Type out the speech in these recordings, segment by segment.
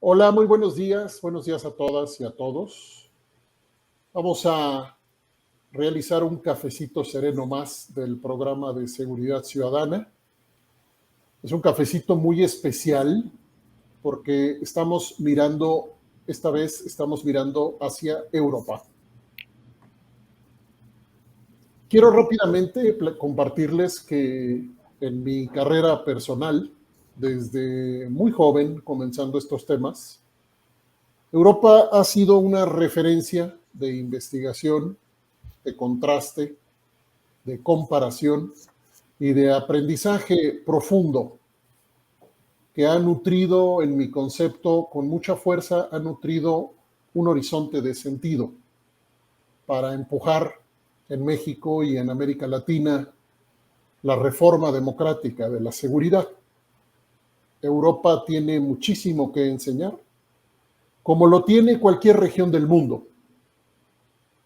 Hola, muy buenos días a todas y a todos. Vamos a realizar un cafecito sereno más del programa de Seguridad Ciudadana. Es un cafecito muy especial porque esta vez estamos mirando hacia Europa. Quiero rápidamente compartirles que en mi carrera personal, desde muy joven, comenzando estos temas, Europa ha sido una referencia de investigación, de contraste, de comparación y de aprendizaje profundo que ha nutrido, en mi concepto, con mucha fuerza, ha nutrido un horizonte de sentido para empujar en México y en América Latina la reforma democrática de la seguridad. Europa tiene muchísimo que enseñar, como lo tiene cualquier región del mundo,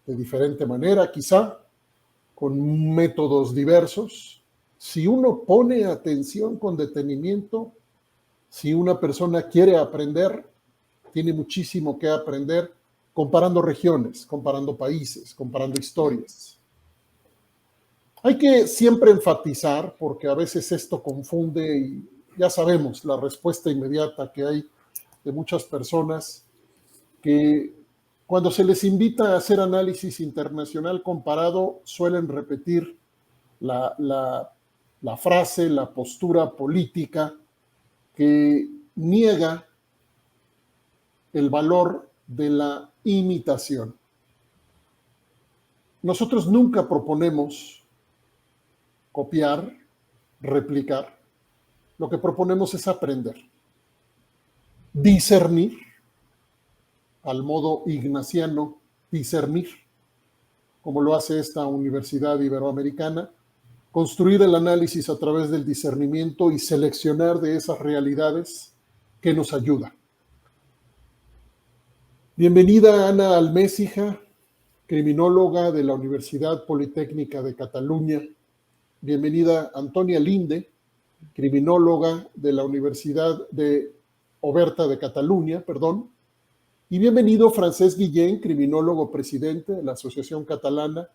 de diferente manera quizá, con métodos diversos. Si uno pone atención con detenimiento, si una persona quiere aprender, tiene muchísimo que aprender comparando regiones, comparando países, comparando historias. Hay que siempre enfatizar, porque a veces esto confunde y ya sabemos la respuesta inmediata que hay de muchas personas que cuando se les invita a hacer análisis internacional comparado suelen repetir la frase, la postura política que niega el valor de la imitación. Nosotros nunca proponemos copiar, replicar. Lo que proponemos es aprender, discernir, al modo ignaciano, discernir, como lo hace esta Universidad Iberoamericana, construir el análisis a través del discernimiento y seleccionar de esas realidades que nos ayuda. Bienvenida Ana Almécija, criminóloga de la Universidad Politécnica de Cataluña. Bienvenida Antonia Linde, criminóloga de la Universidad de Oberta de Cataluña, Y bienvenido Francesc Guillén, criminólogo presidente de la Asociación Catalana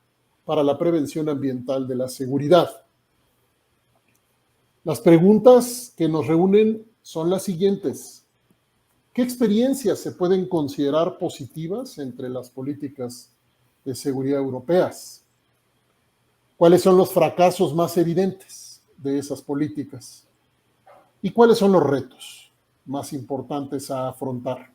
para la Prevención Ambiental de la Seguridad. Las preguntas que nos reúnen son las siguientes. ¿Qué experiencias se pueden considerar positivas entre las políticas de seguridad europeas? ¿Cuáles son los fracasos más evidentes de esas políticas? ¿Y cuáles son los retos más importantes a afrontar?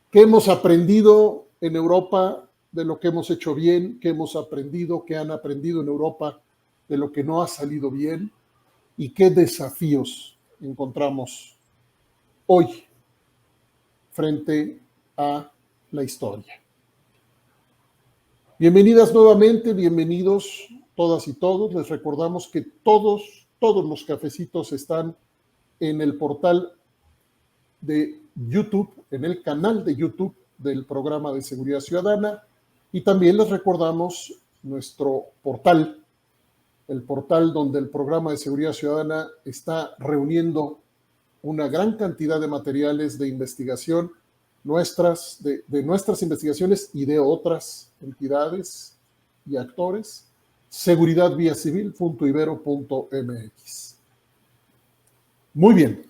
¿Qué hemos aprendido en Europa de lo que hemos hecho bien? ¿Qué hemos aprendido, qué han aprendido en Europa de lo que no ha salido bien? ¿Y qué desafíos encontramos hoy frente a la historia? Bienvenidas nuevamente, bienvenidos todas y todos. Les recordamos que todos los cafecitos están en el portal de YouTube, en el canal de YouTube del programa de Seguridad Ciudadana, y también les recordamos nuestro portal, el portal donde el programa de Seguridad Ciudadana está reuniendo una gran cantidad de materiales de investigación de nuestras investigaciones y de otras entidades y actores, seguridadviacivil.ibero.mx. Muy bien.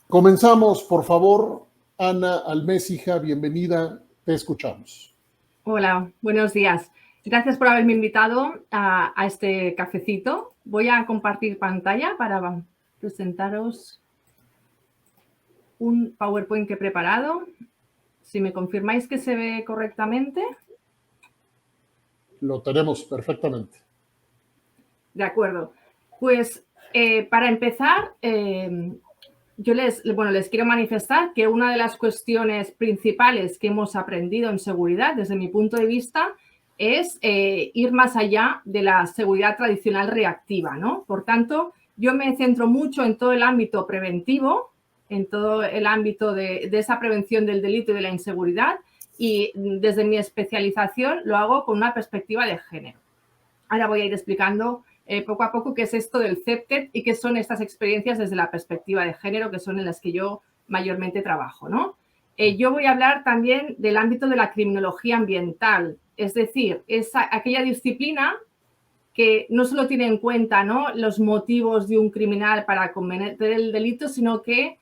Comenzamos, por favor. Ana Almécija, bienvenida, te escuchamos. Hola, buenos días. Gracias por haberme invitado a este cafecito. Voy a compartir pantalla para presentaros un PowerPoint que he preparado. Si me confirmáis que se ve correctamente. Lo tenemos perfectamente. De acuerdo. Pues para empezar, yo les quiero manifestar que una de las cuestiones principales que hemos aprendido en seguridad, desde mi punto de vista, es ir más allá de la seguridad tradicional reactiva, ¿no? Por tanto, yo me centro mucho en todo el ámbito preventivo, en todo el ámbito de esa prevención del delito y de la inseguridad, y desde mi especialización lo hago con una perspectiva de género. Ahora voy a ir explicando poco a poco qué es esto del CEPTED y qué son estas experiencias desde la perspectiva de género, que son en las que yo mayormente trabajo, ¿no? Yo voy a hablar también del ámbito de la criminología ambiental, es decir, es aquella disciplina que no solo tiene en cuenta, ¿no?, los motivos de un criminal para cometer el delito, sino que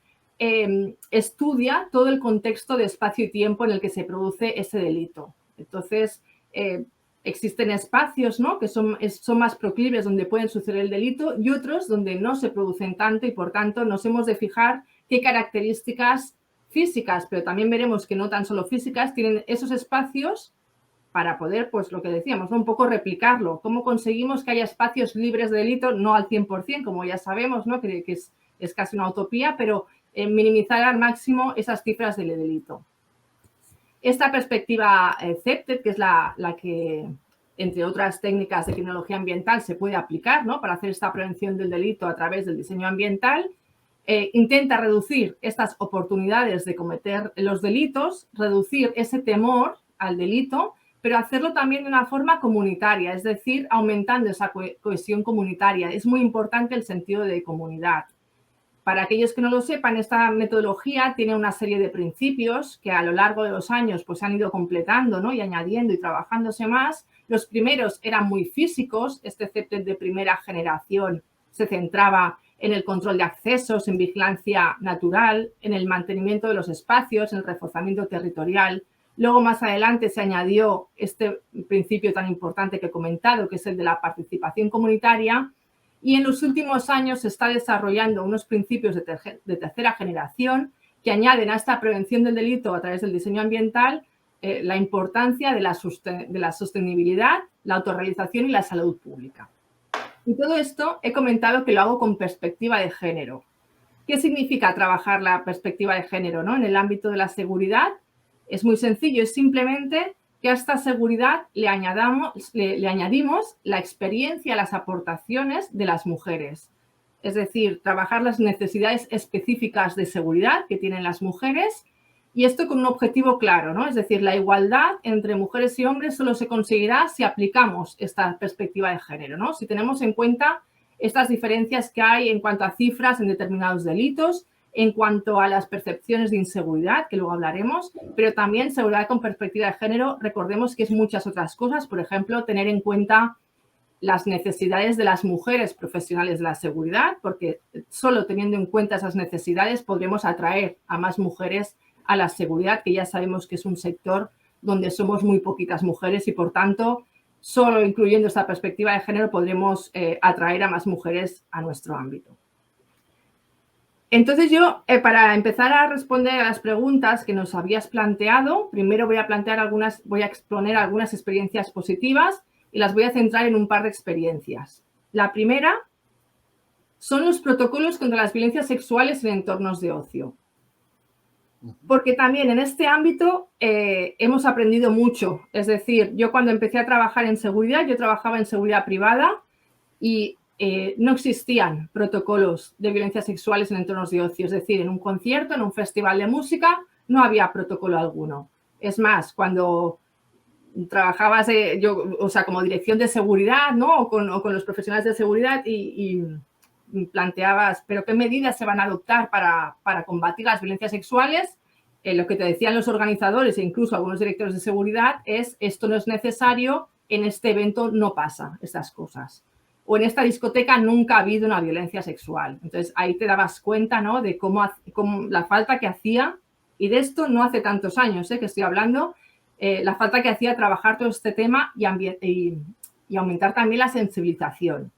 estudia todo el contexto de espacio y tiempo en el que se produce ese delito. Entonces, existen espacios, ¿no?, que son más proclives donde pueden suceder el delito y otros donde no se producen tanto y, por tanto, nos hemos de fijar qué características físicas, pero también veremos que no tan solo físicas, tienen esos espacios para poder, pues lo que decíamos, ¿no?, un poco replicarlo. ¿Cómo conseguimos que haya espacios libres de delito? No al 100%, como ya sabemos, ¿no?, que es casi una utopía, pero minimizar al máximo esas cifras del delito. Esta perspectiva CEPTED, que es la que, entre otras técnicas de criminología ambiental, se puede aplicar, ¿no?, para hacer esta prevención del delito a través del diseño ambiental, intenta reducir estas oportunidades de cometer los delitos, reducir ese temor al delito, pero hacerlo también de una forma comunitaria, es decir, aumentando esa cohesión comunitaria. Es muy importante el sentido de comunidad. Para aquellos que no lo sepan, esta metodología tiene una serie de principios que a lo largo de los años pues, han ido completando, ¿no?, y añadiendo y trabajándose más. Los primeros eran muy físicos. Este CEPTED de primera generación se centraba en el control de accesos, en vigilancia natural, en el mantenimiento de los espacios, en el reforzamiento territorial. Luego, más adelante, se añadió este principio tan importante que he comentado, que es el de la participación comunitaria. Y en los últimos años se está desarrollando unos principios de tercera generación que añaden a esta prevención del delito a través del diseño ambiental la importancia de la sostenibilidad, la autorrealización y la salud pública. Y todo esto he comentado que lo hago con perspectiva de género. ¿Qué significa trabajar la perspectiva de género, ¿no?, en el ámbito de la seguridad? Es muy sencillo, es simplemente que a esta seguridad le añadimos la experiencia, las aportaciones de las mujeres. Es decir, trabajar las necesidades específicas de seguridad que tienen las mujeres, y esto con un objetivo claro, ¿no? Es decir, la igualdad entre mujeres y hombres solo se conseguirá si aplicamos esta perspectiva de género, ¿no? Si tenemos en cuenta estas diferencias que hay en cuanto a cifras en determinados delitos, en cuanto a las percepciones de inseguridad, que luego hablaremos, pero también seguridad con perspectiva de género, recordemos que es muchas otras cosas, por ejemplo, tener en cuenta las necesidades de las mujeres profesionales de la seguridad, porque solo teniendo en cuenta esas necesidades podremos atraer a más mujeres a la seguridad, que ya sabemos que es un sector donde somos muy poquitas mujeres y, por tanto, solo incluyendo esta perspectiva de género podremos atraer a más mujeres a nuestro ámbito. Entonces yo, para empezar a responder a las preguntas que nos habías planteado, primero voy a exponer algunas experiencias positivas y las voy a centrar en un par de experiencias. La primera son los protocolos contra las violencias sexuales en entornos de ocio. Porque también en este ámbito hemos aprendido mucho. Es decir, yo cuando empecé a trabajar en seguridad, yo trabajaba en seguridad privada y no existían protocolos de violencias sexuales en entornos de ocio. Es decir, en un concierto, en un festival de música, no había protocolo alguno. Es más, cuando trabajabas como dirección de seguridad, ¿no?, o con los profesionales de seguridad y planteabas, ¿pero qué medidas se van a adoptar para combatir las violencias sexuales? Lo que te decían los organizadores e incluso algunos directores de seguridad es: esto no es necesario, en este evento no pasa estas cosas. O en esta discoteca nunca ha habido una violencia sexual. Entonces, ahí te dabas cuenta, ¿no?, de cómo la falta que hacía, y de esto no hace tantos años que estoy hablando, la falta que hacía trabajar todo este tema y aumentar también la sensibilización.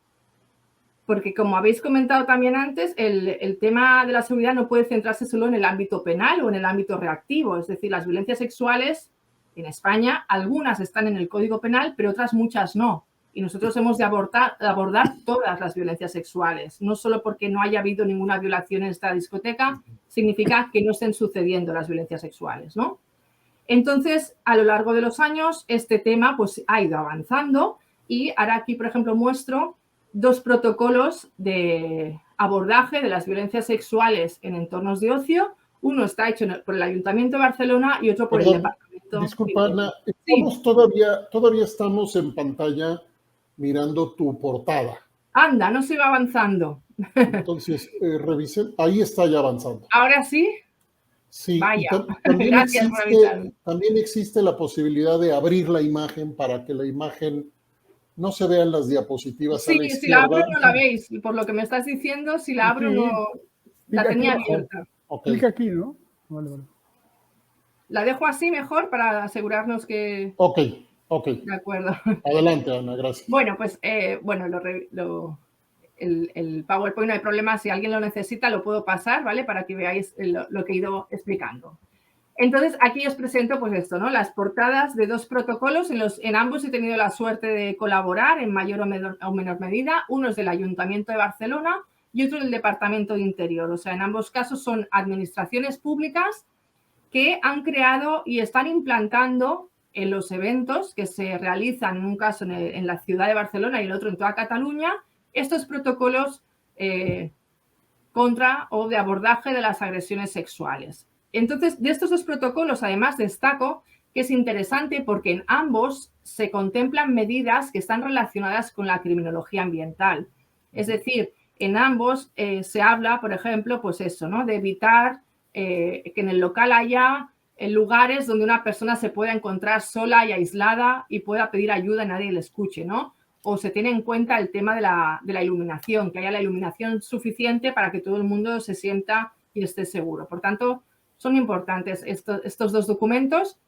Porque, como habéis comentado también antes, el tema de la seguridad no puede centrarse solo en el ámbito penal o en el ámbito reactivo. Es decir, las violencias sexuales en España, algunas están en el Código Penal, pero otras muchas no. Y nosotros hemos de abordar todas las violencias sexuales. No solo porque no haya habido ninguna violación en esta discoteca, significa que no estén sucediendo las violencias sexuales, ¿no? Entonces, a lo largo de los años, este tema pues, ha ido avanzando y ahora aquí, por ejemplo, muestro 2 protocolos de abordaje de las violencias sexuales en entornos de ocio. Uno está hecho por el Ayuntamiento de Barcelona y otro por el Perdón, Departamento de disculpa, Interior. Ana, Sí, todavía estamos en pantalla mirando tu portada. anda, no se va avanzando. Entonces, revisen, ahí está ya avanzando. Ahora sí, Sí, y vaya, también gracias por avisarme. también existe la posibilidad de abrir la imagen para que la imagen no se vean las diapositivas a Sí, la si la abro izquierda. no la veis. Y por lo que me estás diciendo, si la abro no, Sí, la clic aquí tenía abajo. abierta. Ok, Clic aquí, ¿no? Vale, vale. La dejo así mejor para asegurarnos que... ok, ok. De acuerdo. Adelante, Ana, gracias. Bueno, pues bueno, el PowerPoint no hay problema. Si alguien lo necesita, lo puedo pasar, ¿vale? Para que veáis lo que he ido explicando. Entonces, aquí os presento, pues esto, ¿no? Las portadas de 2 protocolos. En ambos he tenido la suerte de colaborar en mayor o menor medida. Uno es del Ayuntamiento de Barcelona y otro del Departamento de Interior. O sea, en ambos casos son administraciones públicas que han creado y están implantando en los eventos que se realizan, en un caso en la ciudad de Barcelona y el otro en toda Cataluña, estos protocolos contra o de abordaje de las agresiones sexuales. Entonces, de estos 2 protocolos, además, destaco que es interesante porque en ambos se contemplan medidas que están relacionadas con la criminología ambiental. Es decir, en ambos se habla, por ejemplo, pues eso, ¿no? De evitar que en el local haya lugares donde una persona se pueda encontrar sola y aislada y pueda pedir ayuda y nadie le escuche, ¿no? O se tiene en cuenta el tema de la iluminación, que haya la iluminación suficiente para que todo el mundo se sienta y esté seguro. Por tanto, son importantes estos 2 documentos,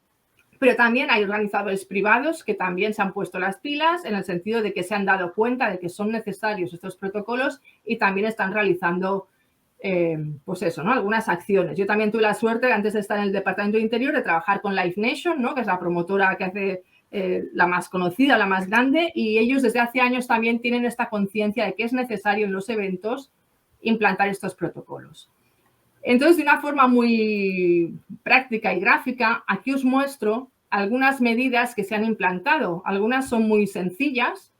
pero también hay organizadores privados que también se han puesto las pilas en el sentido de que se han dado cuenta de que son necesarios estos protocolos y también están realizando pues eso, ¿no? Algunas acciones. Yo también tuve la suerte, antes de estar en el Departamento de Interior, de trabajar con Live Nation, ¿no? Que es la promotora que hace la más conocida, la más grande, y ellos desde hace años también tienen esta conciencia de que es necesario en los eventos implantar estos protocolos. Entonces, de una forma muy práctica y gráfica, aquí os muestro algunas medidas que se han implantado. Algunas son muy sencillas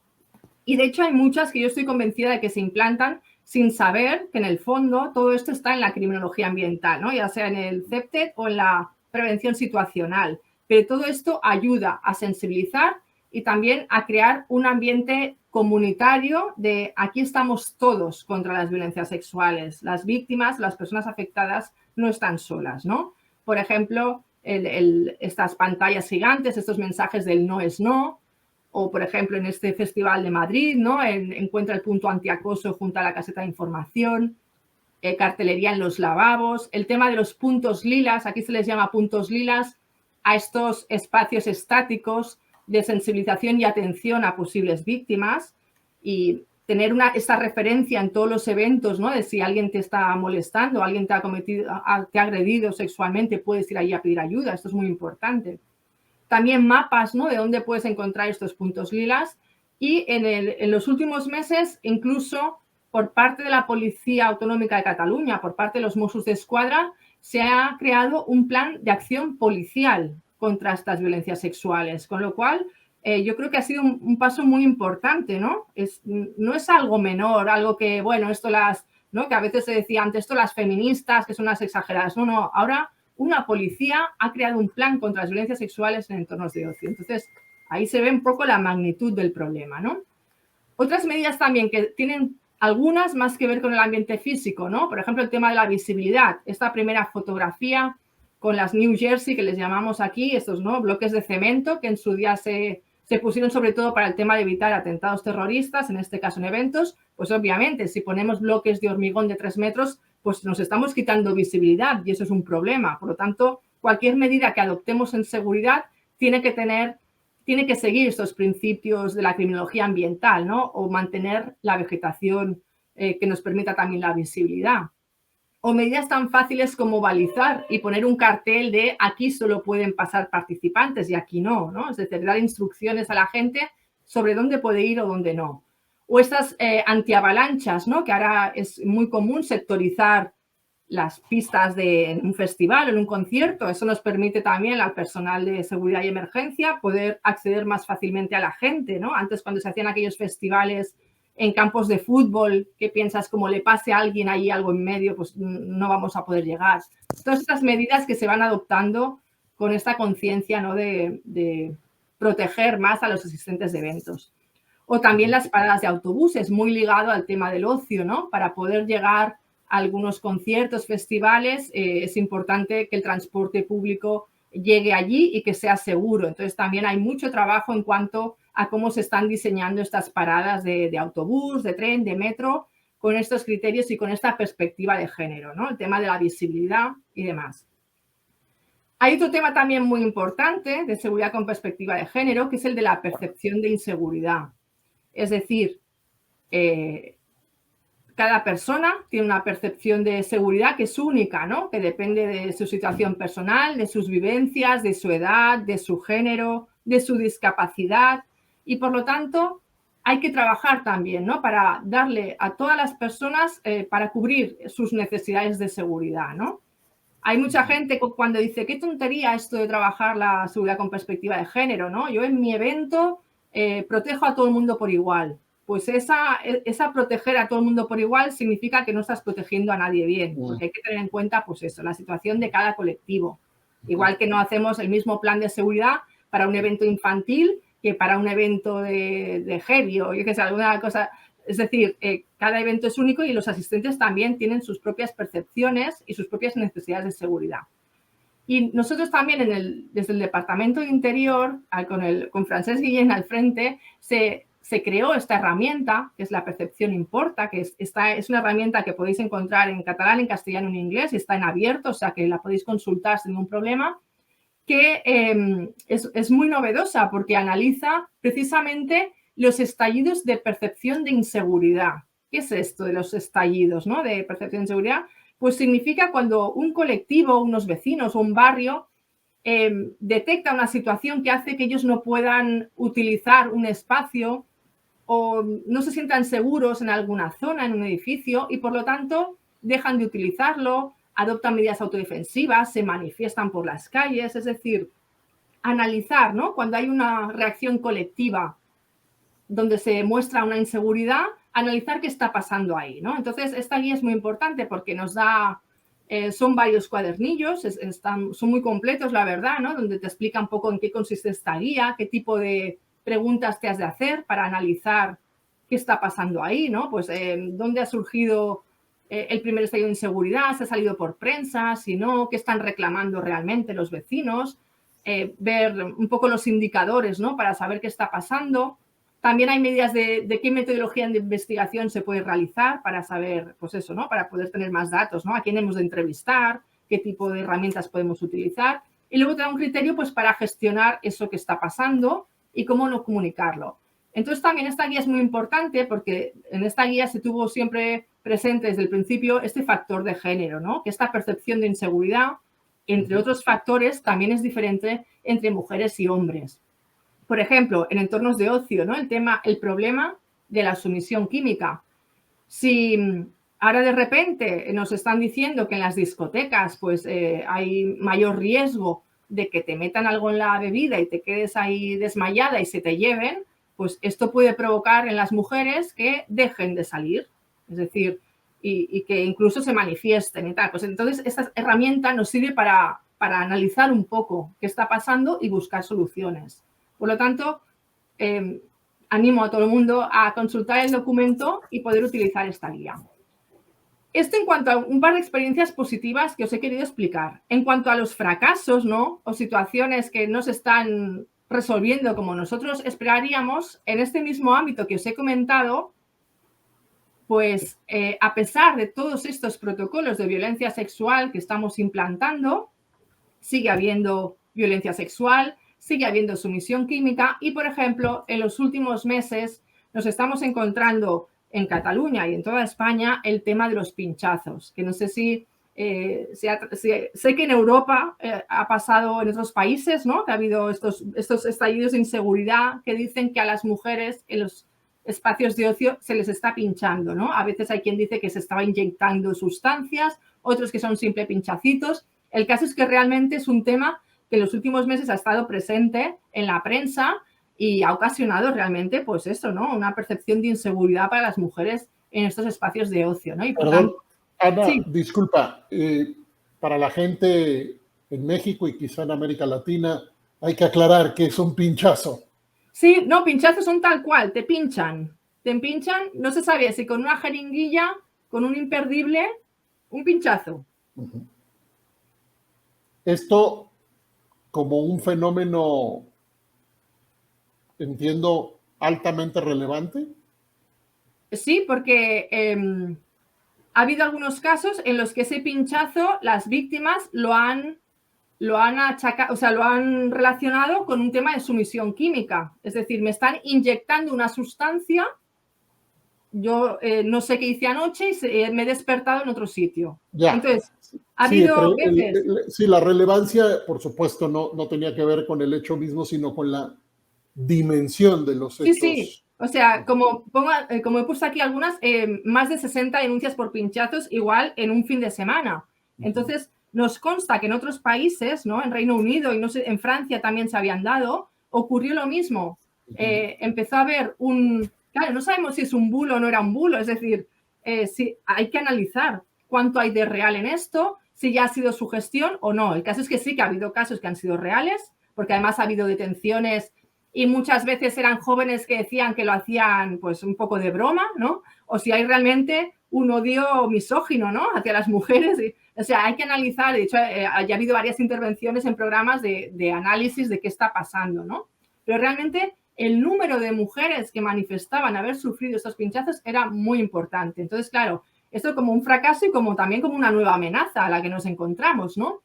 y, de hecho, hay muchas que yo estoy convencida de que se implantan sin saber que, en el fondo, todo esto está en la criminología ambiental, ¿no? Ya sea en el CEPTED o en la prevención situacional. Pero todo esto ayuda a sensibilizar y también a crear un ambiente comunitario de aquí estamos todos contra las violencias sexuales. Las víctimas, las personas afectadas no están solas, ¿no? Por ejemplo, estas pantallas gigantes, estos mensajes del no es no, o por ejemplo en este Festival de Madrid, ¿no? Encuentra el punto antiacoso junto a la caseta de información, cartelería en los lavabos, el tema de los puntos lilas, aquí se les llama puntos lilas a estos espacios estáticos de sensibilización y atención a posibles víctimas y tener esta referencia en todos los eventos, ¿no? De si alguien te está molestando, alguien te ha agredido sexualmente, puedes ir allí a pedir ayuda. Esto es muy importante. También mapas, ¿no? De dónde puedes encontrar estos puntos lilas. Y en los últimos meses, incluso por parte de la Policía Autonómica de Cataluña, por parte de los Mossos d'Esquadra, se ha creado un plan de acción policial contra estas violencias sexuales, con lo cual yo creo que ha sido un paso muy importante, ¿no? No es algo menor, algo que, bueno, ¿no? Que a veces se decía antes, esto las feministas, que son unas exageradas. No, ahora una policía ha creado un plan contra las violencias sexuales en entornos de ocio. Entonces, ahí se ve un poco la magnitud del problema, ¿no? Otras medidas también que tienen algunas más que ver con el ambiente físico, ¿no? Por ejemplo, el tema de la visibilidad. Esta primera fotografía con las New Jersey, que les llamamos aquí, estos, ¿no? Bloques de cemento que en su día se pusieron sobre todo para el tema de evitar atentados terroristas, en este caso en eventos. Pues obviamente, si ponemos bloques de hormigón de 3 metros, pues nos estamos quitando visibilidad y eso es un problema. Por lo tanto, cualquier medida que adoptemos en seguridad tiene que seguir estos principios de la criminología ambiental, ¿no? O mantener la vegetación que nos permita también la visibilidad. O medidas tan fáciles como balizar y poner un cartel de aquí solo pueden pasar participantes y aquí no, ¿no? Es decir, dar instrucciones a la gente sobre dónde puede ir o dónde no. O estas antiavalanchas, ¿no? Que ahora es muy común sectorizar las pistas en un festival o en un concierto. Eso nos permite también al personal de seguridad y emergencia poder acceder más fácilmente a la gente, ¿no? Antes, cuando se hacían aquellos festivales en campos de fútbol, que piensas como le pase a alguien ahí algo en medio, pues no vamos a poder llegar. Todas estas medidas que se van adoptando con esta conciencia, ¿no?, de proteger más a los asistentes de eventos. O también las paradas de autobuses, muy ligado al tema del ocio, ¿no? Para poder llegar a algunos conciertos, festivales, es importante que el transporte público llegue allí y que sea seguro. Entonces, también hay mucho trabajo en cuanto a cómo se están diseñando estas paradas de autobús, de tren, de metro, con estos criterios y con esta perspectiva de género, ¿no? El tema de la visibilidad y demás. Hay otro tema también muy importante de seguridad con perspectiva de género, que es el de la percepción de inseguridad. Es decir, cada persona tiene una percepción de seguridad que es única, ¿no? Que depende de su situación personal, de sus vivencias, de su edad, de su género, de su discapacidad. Y por lo tanto, hay que trabajar también, ¿no? Para darle a todas las personas, para cubrir sus necesidades de seguridad, ¿no? Hay mucha gente cuando dice, qué tontería esto de trabajar la seguridad con perspectiva de género, ¿no? Yo en mi evento protejo a todo el mundo por igual. Pues esa proteger a todo el mundo por igual significa que no estás protegiendo a nadie bien, porque hay que tener en cuenta, pues eso, la situación de cada colectivo. Igual que no hacemos el mismo plan de seguridad para un evento infantil que para un evento de heavy o yo qué sé, alguna cosa. Es decir, cada evento es único y los asistentes también tienen sus propias percepciones y sus propias necesidades de seguridad. Y nosotros también desde el Departamento de Interior, con Francesc Guillén al frente, se creó esta herramienta, que es la Percepción Importa, que es una herramienta que podéis encontrar en catalán, en castellano y en inglés, y está en abierto, o sea que la podéis consultar sin ningún problema, que es muy novedosa porque analiza precisamente los estallidos de percepción de inseguridad. ¿Qué es esto de los estallidos, ¿no?, de percepción de inseguridad? Pues significa cuando un colectivo, unos vecinos o un barrio detecta una situación que hace que ellos no puedan utilizar un espacio o no se sientan seguros en alguna zona, en un edificio, y por lo tanto dejan de utilizarlo, adoptan medidas autodefensivas, se manifiestan por las calles. Es decir, analizar, ¿no?, cuando hay una reacción colectiva donde se muestra una inseguridad, analizar qué está pasando ahí, ¿no? Entonces, esta guía es muy importante porque nos da, son varios cuadernillos, son muy completos, la verdad, ¿no?, donde te explica un poco en qué consiste esta guía, qué tipo de preguntas te has de hacer para analizar qué está pasando ahí, ¿no? Pues, ¿dónde ha surgido el primer estallido de inseguridad? ¿Se ha salido por prensa? Si no, ¿qué están reclamando realmente los vecinos? Ver un poco los indicadores, ¿no?, para saber qué está pasando. También hay medidas de qué metodología de investigación se puede realizar para saber, pues eso, ¿no?, para poder tener más datos, ¿no?, a quién hemos de entrevistar, qué tipo de herramientas podemos utilizar. Y luego te da un criterio, pues, para gestionar eso que está pasando y cómo no comunicarlo. Entonces, también esta guía es muy importante porque en esta guía se tuvo siempre presente desde el principio este factor de género, ¿no?, que esta percepción de inseguridad, entre otros factores, también es diferente entre mujeres y hombres. Por ejemplo, en entornos de ocio, ¿no?, el problema de la sumisión química. Si ahora de repente nos están diciendo que en las discotecas pues hay mayor riesgo de que te metan algo en la bebida y te quedes ahí desmayada y se te lleven, pues esto puede provocar en las mujeres que dejen de salir, es decir, y que incluso se manifiesten y tal. Pues entonces esta herramienta nos sirve para analizar un poco qué está pasando y buscar soluciones. Por lo tanto, animo a todo el mundo a consultar el documento y poder utilizar esta guía. Esto en cuanto a un par de experiencias positivas que os he querido explicar. En cuanto a los fracasos, ¿no?, o situaciones que no se están resolviendo como nosotros esperaríamos, en este mismo ámbito que os he comentado, pues a pesar de todos estos protocolos de violencia sexual que estamos implantando, sigue habiendo violencia sexual, sigue habiendo sumisión química y, por ejemplo, en los últimos meses nos estamos encontrando en Cataluña y en toda España el tema de los pinchazos, que no sé si sé que en Europa ha pasado en otros países, ¿no?, que ha habido estos estallidos de inseguridad que dicen que a las mujeres en los espacios de ocio se les está pinchando, ¿no? A veces hay quien dice que se estaba inyectando sustancias, otros que son simple pinchacitos. El caso es que realmente es un tema que en los últimos meses ha estado presente en la prensa y ha ocasionado realmente, pues eso, ¿no? Una percepción de inseguridad para las mujeres en estos espacios de ocio, ¿no? Y por Perdón, tanto, Ana, sí. disculpa, para la gente en México y quizá en América Latina, hay que aclarar que es un pinchazo. Sí, no, pinchazos son tal cual, te pinchan, no se sabe si con una jeringuilla, con un imperdible, un pinchazo. Esto como un fenómeno, entiendo, altamente relevante. Sí, porque ha habido algunos casos en los que ese pinchazo, las víctimas lo han achacado, o sea, lo han relacionado con un tema de sumisión química. Es decir, me están inyectando una sustancia, yo no sé qué hice anoche y me he despertado en otro sitio. Ya. Entonces, ha Sí, habido veces... sí, la relevancia, por supuesto, no tenía que ver con el hecho mismo, sino con la dimensión de los Sí, sí. hechos. O sea, como he puesto aquí algunas, más de 60 denuncias por pinchazos igual en un fin de semana. Entonces, nos consta que en otros países, ¿no? En Reino Unido y no sé, en Francia también se habían dado, ocurrió lo mismo. Empezó a haber claro, no sabemos si es un bulo o no era un bulo, es decir, si hay que analizar cuánto hay de real en esto, si ya ha sido sugestión o no. El caso es que sí que ha habido casos que han sido reales, porque además ha habido detenciones y muchas veces eran jóvenes que decían que lo hacían pues un poco de broma, ¿no? O si hay realmente un odio misógino, ¿no? Hacia las mujeres. O sea, hay que analizar, de hecho, ya ha habido varias intervenciones en programas de análisis de qué está pasando, ¿no? Pero realmente el número de mujeres que manifestaban haber sufrido estos pinchazos era muy importante. Entonces, claro, esto como un fracaso y como también como una nueva amenaza a la que nos encontramos, ¿no?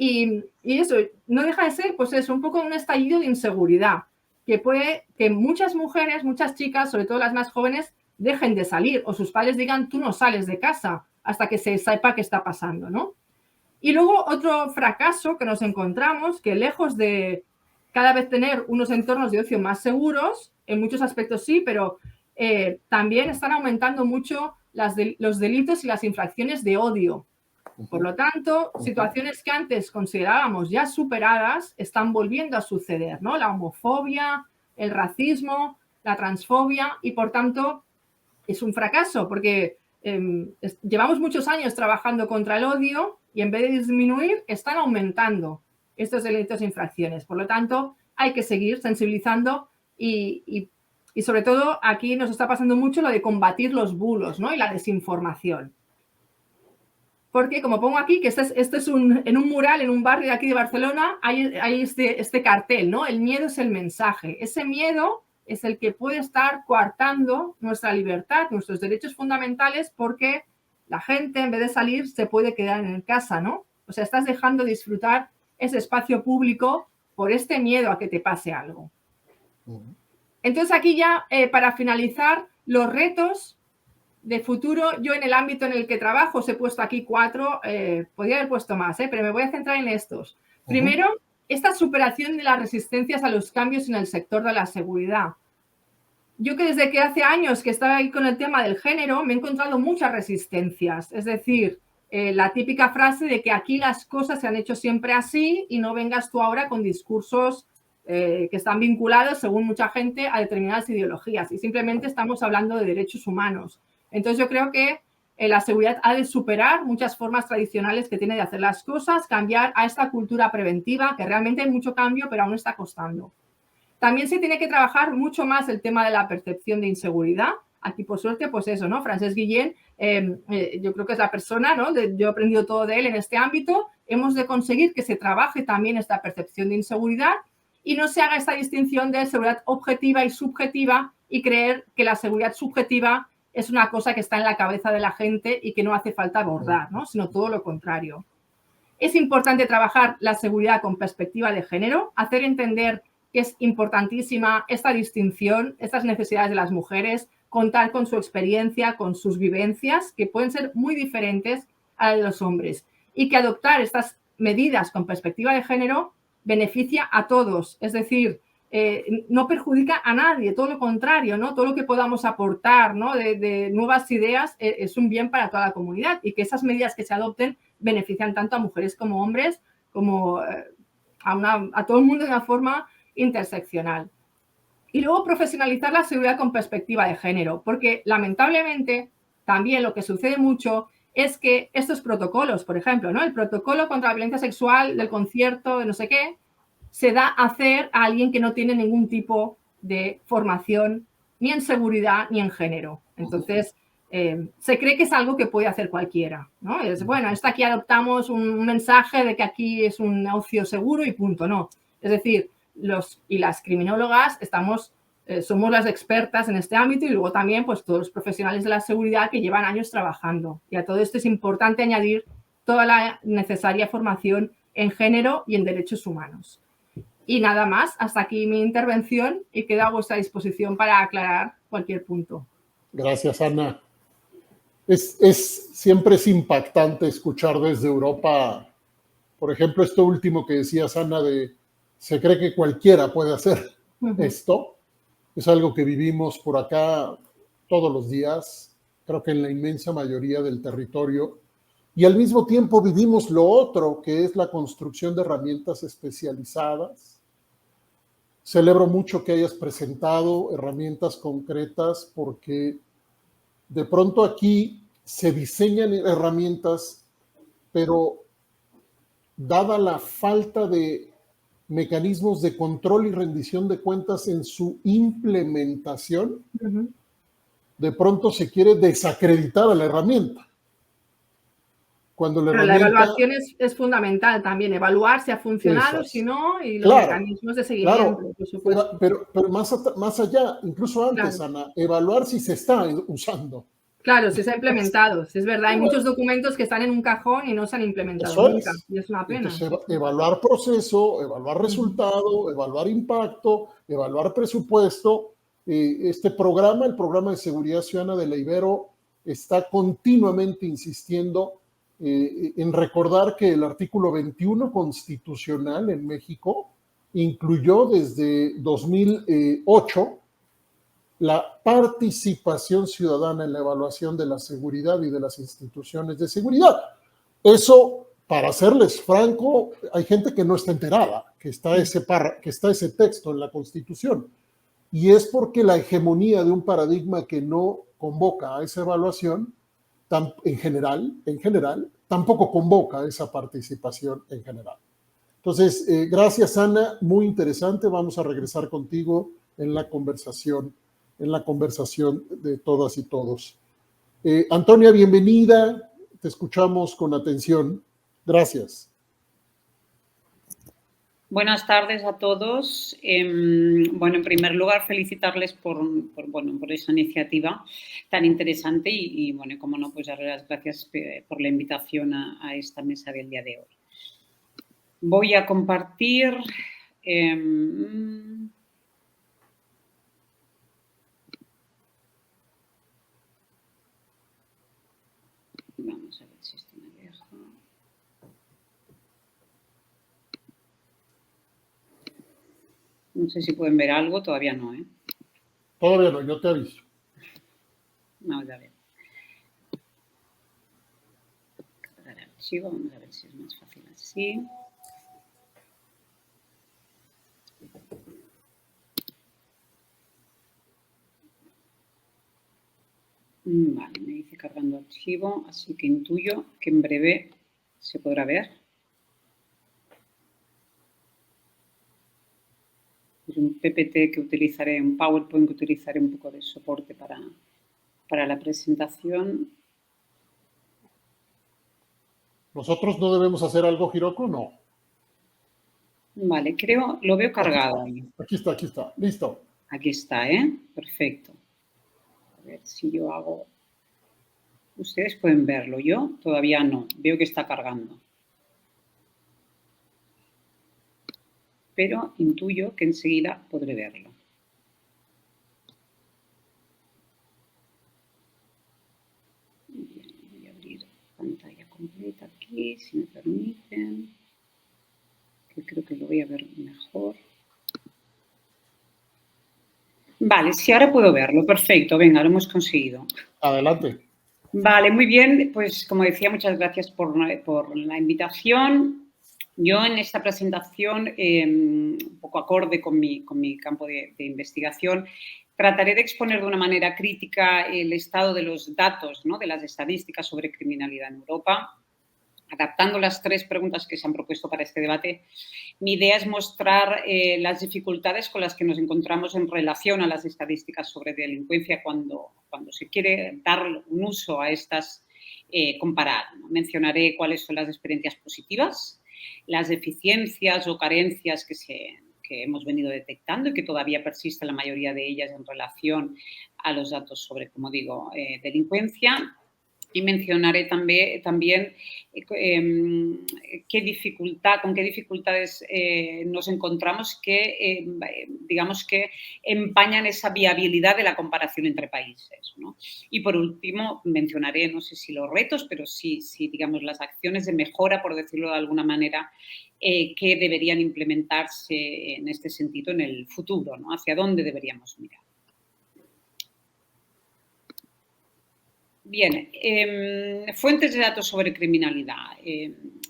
Y eso no deja de ser, pues eso, un poco un estallido de inseguridad, que puede que muchas mujeres, muchas chicas, sobre todo las más jóvenes, dejen de salir o sus padres digan, tú no sales de casa hasta que se sepa qué está pasando, ¿no? Y luego otro fracaso que nos encontramos, que lejos de cada vez tener unos entornos de ocio más seguros, en muchos aspectos sí, pero también están aumentando mucho los delitos y las infracciones de odio. Por lo tanto, situaciones que antes considerábamos ya superadas están volviendo a suceder, ¿no? La homofobia, el racismo, la transfobia y, por tanto, es un fracaso porque llevamos muchos años trabajando contra el odio y en vez de disminuir, están aumentando estos delitos e infracciones. Por lo tanto, hay que seguir sensibilizando y sobre todo aquí nos está pasando mucho lo de combatir los bulos, ¿no? Y la desinformación. Porque, como pongo aquí, que este es en un mural, en un barrio de aquí de Barcelona, hay este cartel, ¿no? El miedo es el mensaje. Ese miedo es el que puede estar coartando nuestra libertad, nuestros derechos fundamentales, porque la gente, en vez de salir, se puede quedar en casa, ¿no? O sea, estás dejando de disfrutar ese espacio público por este miedo a que te pase algo. Entonces, aquí ya, para finalizar, los retos de futuro, yo en el ámbito en el que trabajo os he puesto aquí 4, podría haber puesto más, pero me voy a centrar en estos. Primero, esta superación de las resistencias a los cambios en el sector de la seguridad. Yo que desde que hace años que estaba ahí con el tema del género, me he encontrado muchas resistencias. Es decir, la típica frase de que aquí las cosas se han hecho siempre así y no vengas tú ahora con discursos que están vinculados, según mucha gente, a determinadas ideologías. Y simplemente estamos hablando de derechos humanos. Entonces, yo creo que la seguridad ha de superar muchas formas tradicionales que tiene de hacer las cosas, cambiar a esta cultura preventiva, que realmente hay mucho cambio, pero aún está costando. También se tiene que trabajar mucho más el tema de la percepción de inseguridad. Aquí, por suerte, pues eso, ¿no? Francesc Guillén, yo creo que es la persona, ¿no? Yo he aprendido todo de él en este ámbito. Hemos de conseguir que se trabaje también esta percepción de inseguridad y no se haga esta distinción de seguridad objetiva y subjetiva y creer que la seguridad subjetiva es una cosa que está en la cabeza de la gente y que no hace falta abordar, ¿no? Sino todo lo contrario. Es importante trabajar la seguridad con perspectiva de género, hacer entender que es importantísima esta distinción, estas necesidades de las mujeres, contar con su experiencia, con sus vivencias, que pueden ser muy diferentes a las de los hombres, y que adoptar estas medidas con perspectiva de género beneficia a todos. Es decir, no perjudica a nadie, todo lo contrario, ¿no? Todo lo que podamos aportar, ¿no? de nuevas ideas es un bien para toda la comunidad y que esas medidas que se adopten benefician tanto a mujeres como hombres, como a todo el mundo de una forma interseccional. Y luego profesionalizar la seguridad con perspectiva de género, porque lamentablemente también lo que sucede mucho es que estos protocolos, por ejemplo, ¿no? El protocolo contra la violencia sexual del concierto de no sé qué, se da a hacer a alguien que no tiene ningún tipo de formación ni en seguridad ni en género. Entonces, se cree que es algo que puede hacer cualquiera, ¿no? Es, bueno, esto aquí adoptamos un mensaje de que aquí es un ocio seguro y punto, no. Es decir, los y las criminólogas somos las expertas en este ámbito y luego también pues todos los profesionales de la seguridad que llevan años trabajando. Y a todo esto es importante añadir toda la necesaria formación en género y en derechos humanos. Y nada más, hasta aquí mi intervención y quedo a vuestra disposición para aclarar cualquier punto. Gracias, Ana. Siempre es impactante escuchar desde Europa, por ejemplo, esto último que decías, Ana, de se cree que cualquiera puede hacer esto. Es algo que vivimos por acá todos los días, creo que en la inmensa mayoría del territorio. Y al mismo tiempo vivimos lo otro, que es la construcción de herramientas especializadas. Celebro mucho que hayas presentado herramientas concretas porque de pronto aquí se diseñan herramientas, pero dada la falta de mecanismos de control y rendición de cuentas en su implementación, de pronto se quiere desacreditar a la herramienta. Cuando Pero la evaluación es fundamental también, evaluar si ha funcionado, si no, y los mecanismos de seguimiento, por supuesto. Pero más allá, incluso antes, Ana, evaluar si se está usando. Claro, si se ha implementado, si es verdad. Hay muchos documentos que están en un cajón y no se han implementado nunca. Y es una pena. Entonces, evaluar proceso, evaluar resultado, evaluar impacto, evaluar presupuesto. Este programa, el programa de seguridad ciudadana de la Ibero, está continuamente insistiendo en recordar que el artículo 21 constitucional en México incluyó desde 2008 la participación ciudadana en la evaluación de la seguridad y de las instituciones de seguridad. Eso, para serles franco, hay gente que no está enterada que está ese texto en la Constitución. Y es porque la hegemonía de un paradigma que no convoca a esa evaluación, en general, tampoco convoca a esa participación en general. Entonces, gracias, Ana, muy interesante. Vamos a regresar contigo en la conversación de todas y todos. Antonia, bienvenida. Te escuchamos con atención. Gracias. Buenas tardes a todos. Bueno, en primer lugar, felicitarles por esa iniciativa tan interesante y bueno, como no, pues darles las gracias por la invitación a esta mesa del día de hoy. Voy a compartir. Vamos a ver si esto me deja. No sé si pueden ver algo, todavía no, ¿eh? Todavía no, yo te aviso. Vamos a ver. Cargar archivo, vamos a ver si es más fácil así. Vale, me dice cargando archivo, así que intuyo que en breve se podrá ver. Es un PPT que utilizaré, un PowerPoint que utilizaré un poco de soporte para la presentación. ¿Nosotros no debemos hacer algo, Hiroko? No. Vale, lo veo cargado. Aquí está. Listo. Aquí está, ¿eh? Perfecto. A ver si yo hago... Ustedes pueden verlo, yo todavía no. Veo que está cargando. Pero intuyo que enseguida podré verlo. Bien, voy a abrir pantalla completa aquí, si me permiten. Que creo que lo voy a ver mejor. Vale, sí, ahora puedo verlo. Perfecto, venga, lo hemos conseguido. Adelante. Vale, muy bien. Pues, como decía, muchas gracias por la invitación. Yo en esta presentación, un poco acorde con mi campo de investigación, trataré de exponer de una manera crítica el estado de los datos, ¿no?, de las estadísticas sobre criminalidad en Europa, adaptando las 3 preguntas que se han propuesto para este debate. Mi idea es mostrar las dificultades con las que nos encontramos en relación a las estadísticas sobre delincuencia cuando se quiere dar un uso a estas, comparar, ¿no? Mencionaré cuáles son las experiencias positivas, las deficiencias o carencias que hemos venido detectando y que todavía persiste la mayoría de ellas en relación a los datos sobre, como digo, delincuencia. Y mencionaré también con qué dificultades nos encontramos que, digamos, que empañan esa viabilidad de la comparación entre países, ¿no? Y, por último, mencionaré, no sé si los retos, pero sí, digamos, las acciones de mejora, por decirlo de alguna manera, que deberían implementarse en este sentido en el futuro, ¿no? Hacia dónde deberíamos mirar. Bien, fuentes de datos sobre criminalidad.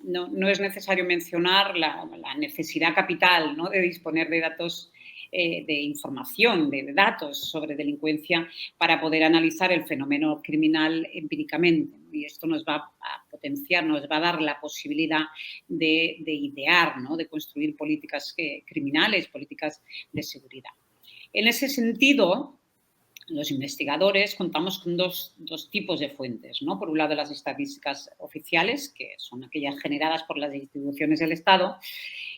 No es necesario mencionar la necesidad capital, ¿no?, de disponer de datos, de información, de datos sobre delincuencia para poder analizar el fenómeno criminal empíricamente. Y esto nos va a potenciar, nos va a dar la posibilidad de idear, ¿no?, de construir políticas criminales, políticas de seguridad. En ese sentido, los investigadores contamos con dos tipos de fuentes, ¿no? Por un lado, las estadísticas oficiales, que son aquellas generadas por las instituciones del Estado,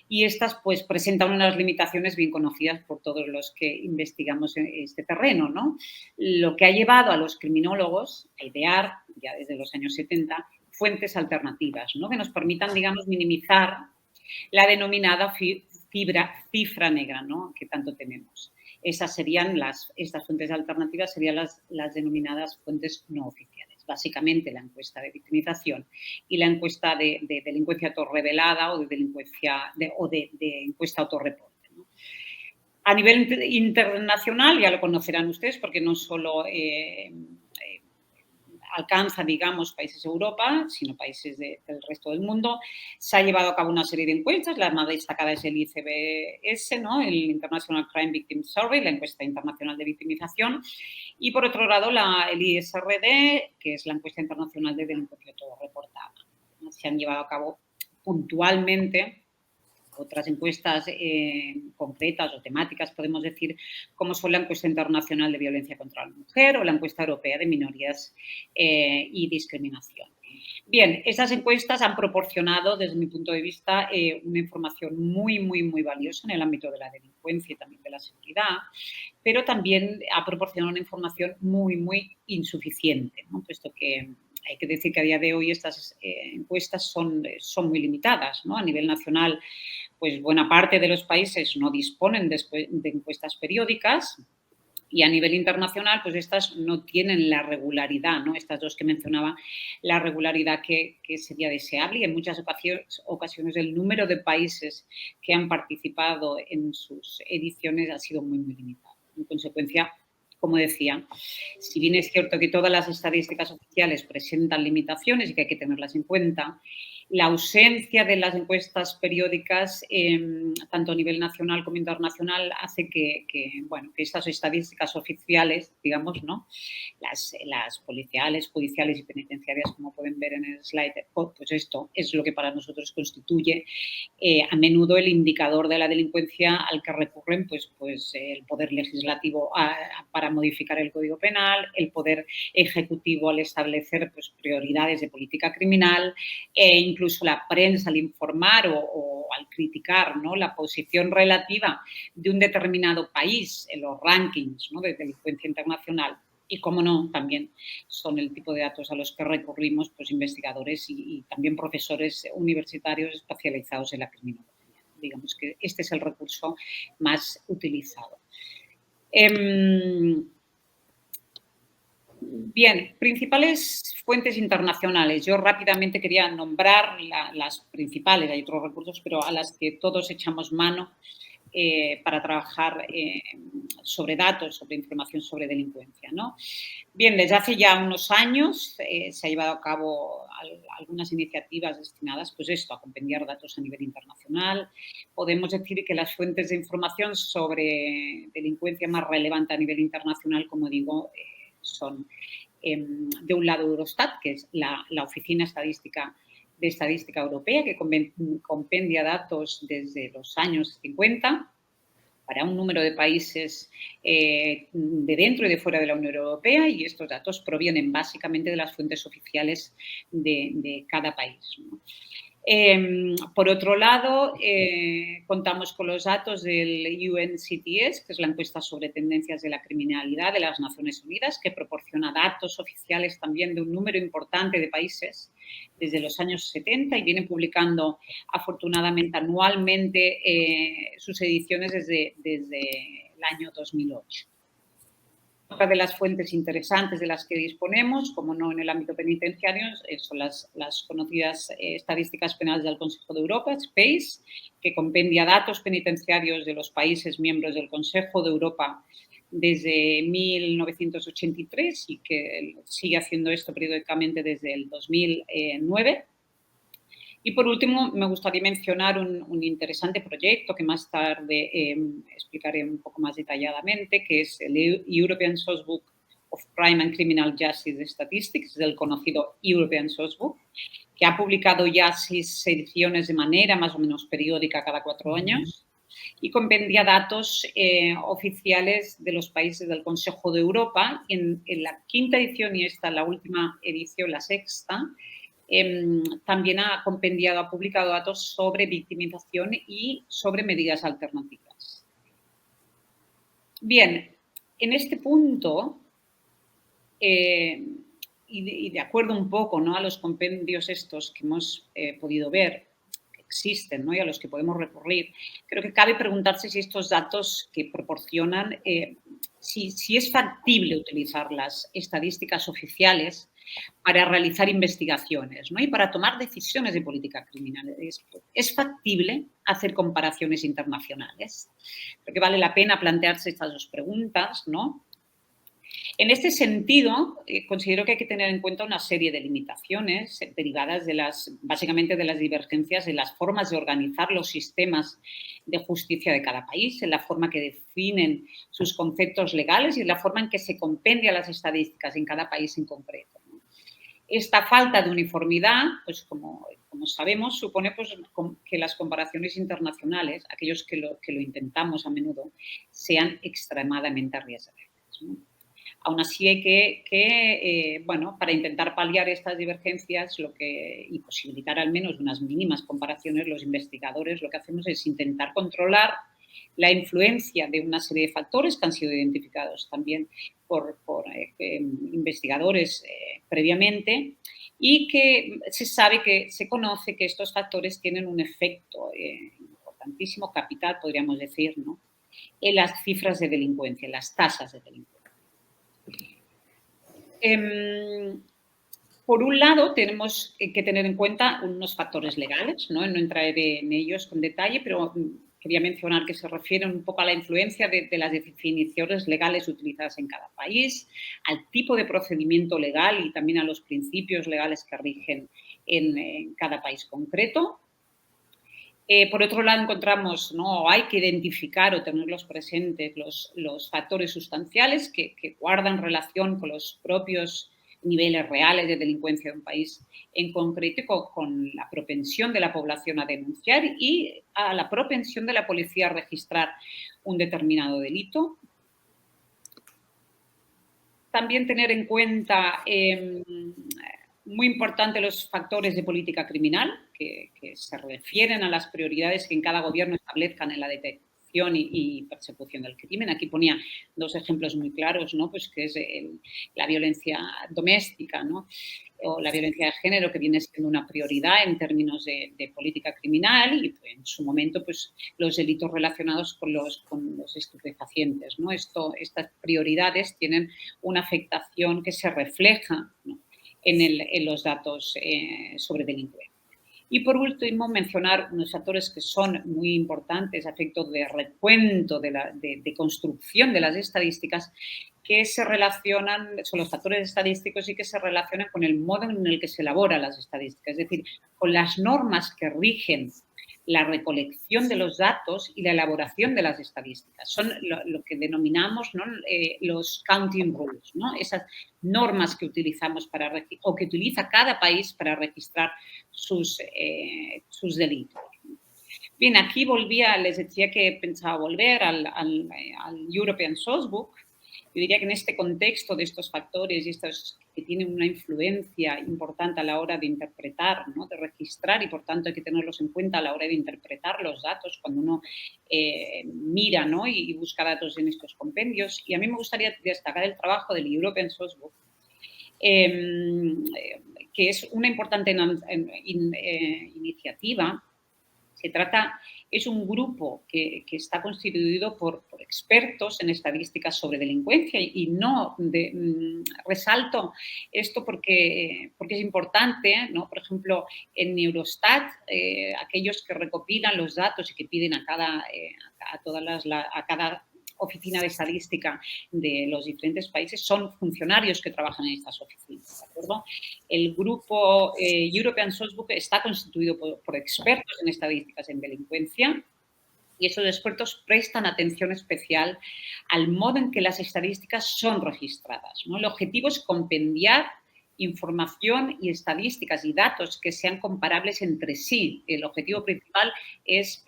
y estas, pues, presentan unas limitaciones bien conocidas por todos los que investigamos en este terreno, ¿no? Lo que ha llevado a los criminólogos a idear, ya desde los años 70, fuentes alternativas, ¿no?, que nos permitan, digamos, minimizar la denominada cifra negra, ¿no?, que tanto tememos. Estas fuentes alternativas serían las denominadas fuentes no oficiales. Básicamente, la encuesta de victimización y la encuesta de delincuencia autorrevelada o de delincuencia de encuesta autorreporte, ¿no? A nivel internacional, ya lo conocerán ustedes, porque no solo alcanza, digamos, países de Europa, sino países del resto del mundo. Se ha llevado a cabo una serie de encuestas, la más destacada es el ICBS, ¿no?, el International Crime Victim Survey, la encuesta internacional de victimización, y por otro lado el ISRD, que es la encuesta internacional de delincuencia autorreportada. Se han llevado a cabo puntualmente otras encuestas concretas o temáticas, podemos decir, como son la encuesta internacional de violencia contra la mujer o la encuesta europea de minorías y discriminación. Bien, estas encuestas han proporcionado, desde mi punto de vista, una información muy, muy, muy valiosa en el ámbito de la delincuencia y también de la seguridad, pero también ha proporcionado una información muy, muy insuficiente, ¿no?, puesto que hay que decir que a día de hoy estas encuestas son muy limitadas, ¿no? A nivel nacional, pues buena parte de los países no disponen de encuestas periódicas, y a nivel internacional, pues estas no tienen la regularidad, ¿no?, estas dos que mencionaba, la regularidad que sería deseable, y en muchas ocasiones el número de países que han participado en sus ediciones ha sido muy, muy limitado. En consecuencia, como decía, si bien es cierto que todas las estadísticas oficiales presentan limitaciones y que hay que tenerlas en cuenta, la ausencia de las encuestas periódicas, tanto a nivel nacional como internacional, hace que estas estadísticas oficiales, digamos, ¿no?, las policiales, judiciales y penitenciarias, como pueden ver en el slide, pues esto es lo que para nosotros constituye a menudo el indicador de la delincuencia al que recurren pues el Poder Legislativo para modificar el Código Penal, el Poder Ejecutivo al establecer pues prioridades de política criminal, incluso la prensa al informar o al criticar, ¿no?, la posición relativa de un determinado país en los rankings, ¿no?, de delincuencia internacional. Y, cómo no, también son el tipo de datos a los que recurrimos pues, investigadores y también profesores universitarios especializados en la criminología. Digamos que este es el recurso más utilizado. Bien, principales fuentes internacionales. Yo rápidamente quería nombrar las principales, hay otros recursos, pero a las que todos echamos mano para trabajar sobre datos, sobre información sobre delincuencia, ¿no? Bien, desde hace ya unos años se ha llevado a cabo algunas iniciativas destinadas, pues esto, a compendiar datos a nivel internacional. Podemos decir que las fuentes de información sobre delincuencia más relevante a nivel internacional, como digo, son de un lado Eurostat, que es la Oficina de Estadística Europea, que compendia datos desde los años 50 para un número de países de dentro y de fuera de la Unión Europea, y estos datos provienen básicamente de las fuentes oficiales de cada país, ¿no? Por otro lado, contamos con los datos del UNCTS, que es la encuesta sobre tendencias de la criminalidad de las Naciones Unidas, que proporciona datos oficiales también de un número importante de países desde los años 70 y viene publicando afortunadamente anualmente sus ediciones desde el año 2008. Otra de las fuentes interesantes de las que disponemos, como no en el ámbito penitenciario, son las conocidas estadísticas penales del Consejo de Europa, SPACE, que compendia datos penitenciarios de los países miembros del Consejo de Europa desde 1983 y que sigue haciendo esto periódicamente desde el 2009. Y, por último, me gustaría mencionar un interesante proyecto que más tarde explicaré un poco más detalladamente, que es el European Sourcebook of Crime and Criminal Justice Statistics, del conocido European Sourcebook, que ha publicado ya 6 ediciones de manera más o menos periódica cada 4 años y compendia datos oficiales de los países del Consejo de Europa. Y en la 5ª edición, y esta la última edición, la 6ª, también ha publicado datos sobre victimización y sobre medidas alternativas. Bien, en este punto, y de acuerdo un poco, ¿no?, a los compendios estos que hemos podido ver, que existen, ¿no?, y a los que podemos recurrir, creo que cabe preguntarse si estos datos que proporcionan, si es factible utilizar las estadísticas oficiales para realizar investigaciones, ¿no?, y para tomar decisiones de política criminal. ¿Es factible hacer comparaciones internacionales? Creo que vale la pena plantearse estas 2 preguntas, ¿no? En este sentido, considero que hay que tener en cuenta una serie de limitaciones derivadas básicamente de las divergencias en las formas de organizar los sistemas de justicia de cada país, en la forma que definen sus conceptos legales y en la forma en que se compendian las estadísticas en cada país en concreto. Esta falta de uniformidad, pues como sabemos, supone pues, que las comparaciones internacionales, aquellos que lo intentamos a menudo, sean extremadamente arriesgadas, ¿no? Aún así, hay que para intentar paliar estas divergencias y posibilitar al menos unas mínimas comparaciones, los investigadores lo que hacemos es intentar controlar la influencia de una serie de factores que han sido identificados también por investigadores previamente y que se conoce que estos factores tienen un efecto importantísimo, capital, podríamos decir, ¿no?, en las cifras de delincuencia, en las tasas de delincuencia. Por un lado, tenemos que tener en cuenta unos factores legales, no entraré en ellos con detalle, pero quería mencionar que se refieren un poco a la influencia de las definiciones legales utilizadas en cada país, al tipo de procedimiento legal y también a los principios legales que rigen en cada país concreto. Por otro lado, encontramos, ¿no?, hay que identificar o tenerlos presentes los factores sustanciales que guardan relación con los propios niveles reales de delincuencia de un país en concreto, con la propensión de la población a denunciar y a la propensión de la policía a registrar un determinado delito. También tener en cuenta muy importante los factores de política criminal que se refieren a las prioridades que en cada gobierno establezcan en la detección y persecución del crimen. Aquí ponía 2 ejemplos muy claros, ¿no?, pues que es la violencia doméstica, ¿no?, o la violencia de género, que viene siendo una prioridad en términos de política criminal, y pues, en su momento pues, los delitos relacionados con los estupefacientes, ¿no? Estas prioridades tienen una afectación que se refleja, ¿no?, en los datos sobre delincuencia. Y por último, mencionar unos factores que son muy importantes a efectos de recuento, de construcción de las estadísticas, que se relacionan, son los factores estadísticos y que se relacionan con el modo en el que se elaboran las estadísticas, es decir, con las normas que rigen la recolección de los datos y la elaboración de las estadísticas. Son lo que denominamos, ¿no?, los counting rules, ¿no?, esas normas que utilizamos o que utiliza cada país para registrar sus delitos. Bien, aquí les decía que pensaba volver al European Sourcebook. Yo diría que en este contexto de estos factores y estos que tienen una influencia importante a la hora de interpretar, ¿no?, de registrar, y por tanto hay que tenerlos en cuenta a la hora de interpretar los datos cuando uno mira, ¿no?, y busca datos en estos compendios. Y a mí me gustaría destacar el trabajo del European Sourcebook, que es una importante iniciativa. Es un grupo que está constituido por expertos en estadísticas sobre delincuencia y resalto esto porque es importante, ¿no? Por ejemplo, en Eurostat, aquellos que recopilan los datos y que piden a cada oficina de estadística de los diferentes países son funcionarios que trabajan en estas oficinas, ¿de acuerdo? El grupo European Sourcebook está constituido por expertos en estadísticas en delincuencia y esos expertos prestan atención especial al modo en que las estadísticas son registradas, ¿no? El objetivo es compendiar información y estadísticas y datos que sean comparables entre sí. El objetivo principal es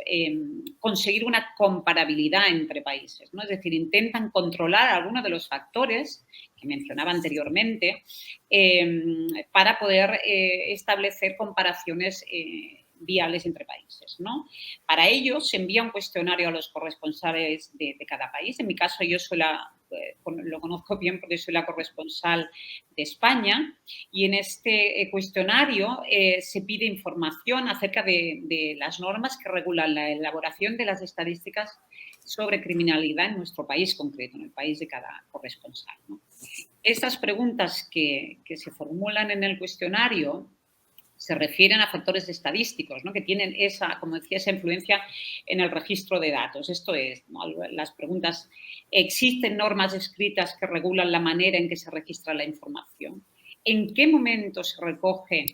conseguir una comparabilidad entre países, ¿no? Es decir, intentan controlar algunos de los factores que mencionaba anteriormente para poder establecer comparaciones viables entre países, ¿no? Para ello se envía un cuestionario a los corresponsales de cada país. En mi caso yo lo conozco bien porque soy la corresponsal de España, y en este cuestionario se pide información acerca de las normas que regulan la elaboración de las estadísticas sobre criminalidad en nuestro país concreto, en el país de cada corresponsal, ¿no? Estas preguntas que se formulan en el cuestionario se refieren a factores estadísticos, ¿no?, que tienen como decía, esa influencia en el registro de datos. Esto es, ¿no?, las preguntas: ¿existen normas escritas que regulan la manera en que se registra la información? ¿En qué momento se recoge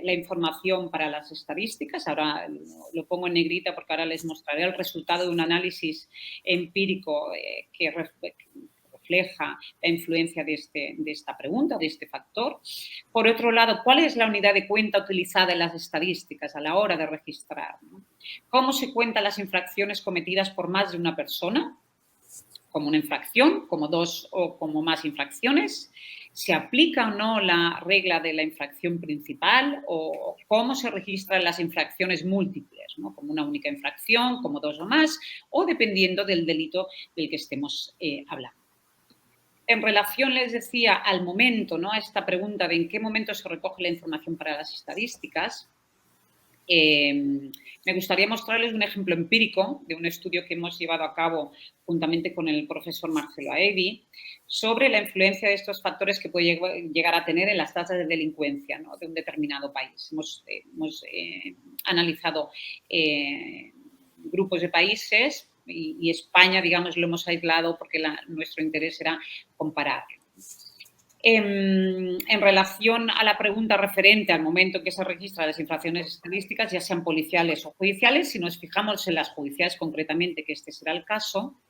la información para las estadísticas? Ahora lo pongo en negrita porque ahora les mostraré el resultado de un análisis empírico que refleja la influencia de esta pregunta, de este factor. Por otro lado, ¿cuál es la unidad de cuenta utilizada en las estadísticas a la hora de registrar, ¿no? ¿Cómo se cuentan las infracciones cometidas por más de una persona? ¿Como una infracción, como dos o como más infracciones? ¿Se aplica o no la regla de la infracción principal? ¿O cómo se registran las infracciones múltiples, ¿no?, como una única infracción, como dos o más, o dependiendo del delito del que estemos hablando? En relación, les decía, al momento, ¿no?, a esta pregunta de en qué momento se recoge la información para las estadísticas, me gustaría mostrarles un ejemplo empírico de un estudio que hemos llevado a cabo juntamente con el profesor Marcelo Aevi sobre la influencia de estos factores que puede llegar a tener en las tasas de delincuencia, ¿no?, de un determinado país. Hemos analizado grupos de países y España, digamos, lo hemos aislado porque nuestro interés era comparar. En relación a la pregunta referente al momento en que se registran las infracciones estadísticas, ya sean policiales o judiciales, si nos fijamos en las judiciales concretamente, que este será el caso,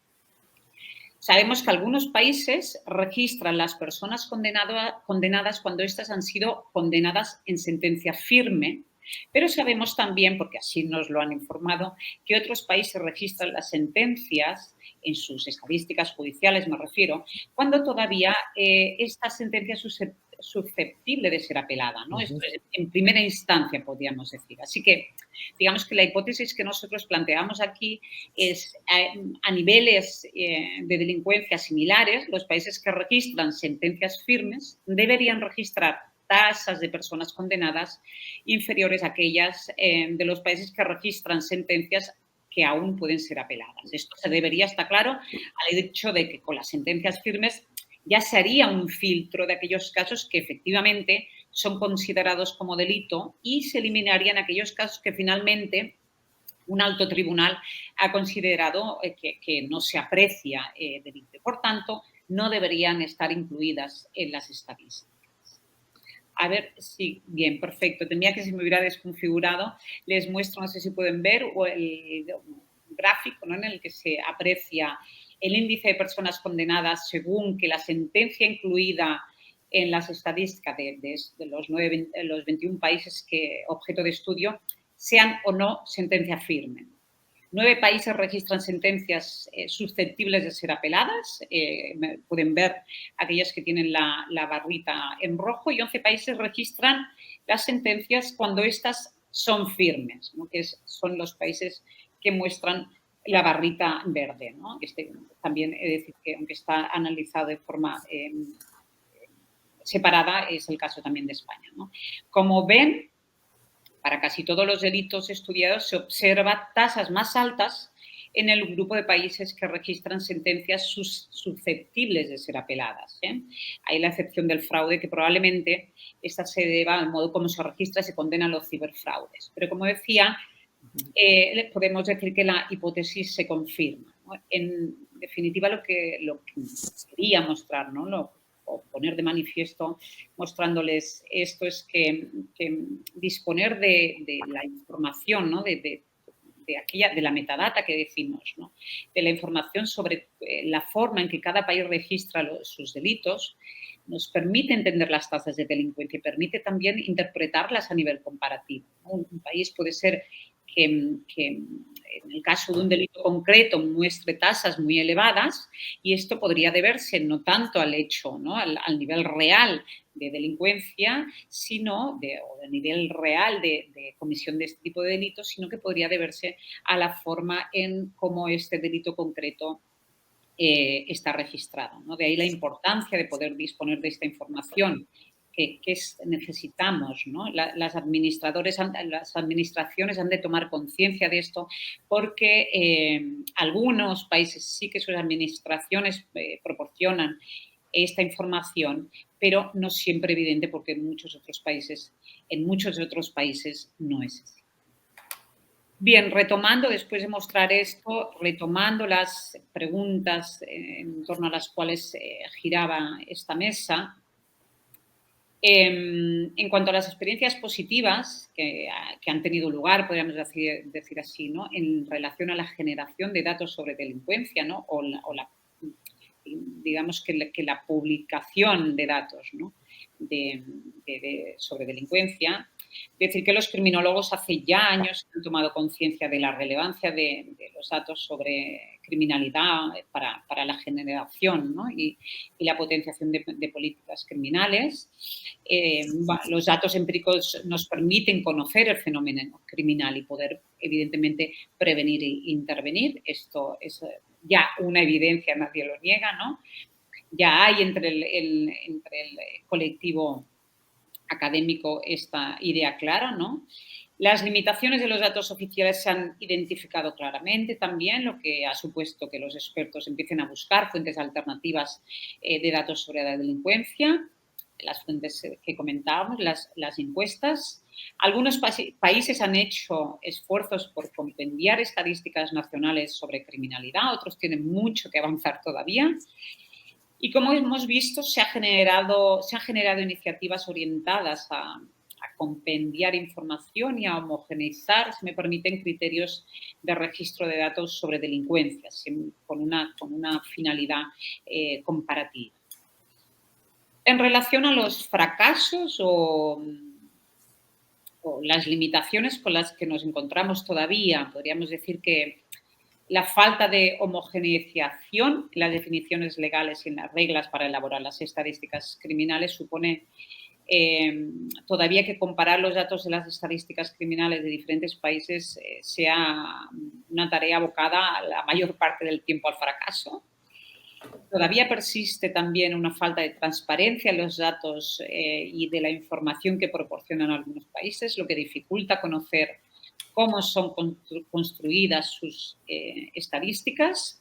sabemos que algunos países registran las personas condenadas cuando éstas han sido condenadas en sentencia firme, pero sabemos también, porque así nos lo han informado, que otros países registran las sentencias en sus estadísticas judiciales, me refiero, cuando todavía esta sentencia es susceptible de ser apelada, ¿no? Esto es en primera instancia, podríamos decir. Así que, digamos que la hipótesis que nosotros planteamos aquí es a niveles de delincuencia similares, los países que registran sentencias firmes deberían registrar tasas de personas condenadas inferiores a aquellas de los países que registran sentencias que aún pueden ser apeladas. Esto se debería, está claro, al hecho de que con las sentencias firmes ya se haría un filtro de aquellos casos que efectivamente son considerados como delito y se eliminarían aquellos casos que finalmente un alto tribunal ha considerado que no se aprecia delito. Por tanto, no deberían estar incluidas en las estadísticas. A ver, sí, bien, perfecto. Temía que se me hubiera desconfigurado. Les muestro, no sé si pueden ver, el gráfico, ¿no?, en el que se aprecia el índice de personas condenadas según que la sentencia incluida en las estadísticas de los 21 países objeto de estudio sean o no sentencia firme. 9 países registran sentencias susceptibles de ser apeladas. Pueden ver aquellas que tienen la barrita en rojo, y 11 países registran las sentencias cuando estas son firmes, ¿no?, que son los países que muestran la barrita verde, ¿no? También he de decir que, aunque está analizado de forma separada, es el caso también de España, ¿no? Como ven, para casi todos los delitos estudiados se observa tasas más altas en el grupo de países que registran sentencias susceptibles de ser apeladas. Hay la excepción del fraude, que probablemente esta se deba al modo como se registra y se condenan los ciberfraudes. Pero, como decía, podemos decir que la hipótesis se confirma, ¿no? En definitiva, lo que quería mostrar, ¿no?, o poner de manifiesto mostrándoles esto, es que disponer de la información, ¿no?, de la metadata que decimos, ¿no?, de la información sobre la forma en que cada país registra sus delitos, nos permite entender las tasas de delincuencia y permite también interpretarlas a nivel comparativo, ¿no? Un país puede ser que en el caso de un delito concreto muestre tasas muy elevadas, y esto podría deberse no tanto al hecho, ¿no?, al nivel real de delincuencia, o del nivel real de comisión de este tipo de delitos, sino que podría deberse a la forma en cómo este delito concreto está registrado, ¿no? De ahí la importancia de poder disponer de esta información que necesitamos, ¿no? Las administraciones han de tomar conciencia de esto, porque algunos países sí que sus administraciones proporcionan esta información, pero no siempre evidente, porque en muchos otros países no es así. Bien, retomando, después de mostrar esto, retomando las preguntas en torno a las cuales giraba esta mesa, en cuanto a las experiencias positivas que han tenido lugar, podríamos decir así, ¿no?, en relación a la generación de datos sobre delincuencia, ¿no?, digamos que la publicación de datos, ¿no?, sobre delincuencia. Es decir, que los criminólogos hace ya años han tomado conciencia de la relevancia de los datos sobre criminalidad para la generación, ¿no?, y la potenciación de políticas criminales. Los datos empíricos nos permiten conocer el fenómeno criminal y poder, evidentemente, prevenir e intervenir. Esto es ya una evidencia, nadie lo niega, ¿no? Ya hay entre el colectivo académico esta idea clara, ¿no? Las limitaciones de los datos oficiales se han identificado claramente también, lo que ha supuesto que los expertos empiecen a buscar fuentes alternativas de datos sobre la delincuencia, las fuentes que comentábamos, las encuestas. Algunos países han hecho esfuerzos por compendiar estadísticas nacionales sobre criminalidad, otros tienen mucho que avanzar todavía. Y, como hemos visto, se han generado iniciativas orientadas a compendiar información y a homogeneizar, si me permiten, criterios de registro de datos sobre delincuencia, con una finalidad comparativa. En relación a los fracasos o las limitaciones con las que nos encontramos todavía, podríamos decir que la falta de homogeneización en las definiciones legales y en las reglas para elaborar las estadísticas criminales supone todavía que comparar los datos de las estadísticas criminales de diferentes países sea una tarea abocada la mayor parte del tiempo al fracaso. Todavía persiste también una falta de transparencia en los datos y de la información que proporcionan algunos países, lo que dificulta conocer cómo son construidas sus estadísticas.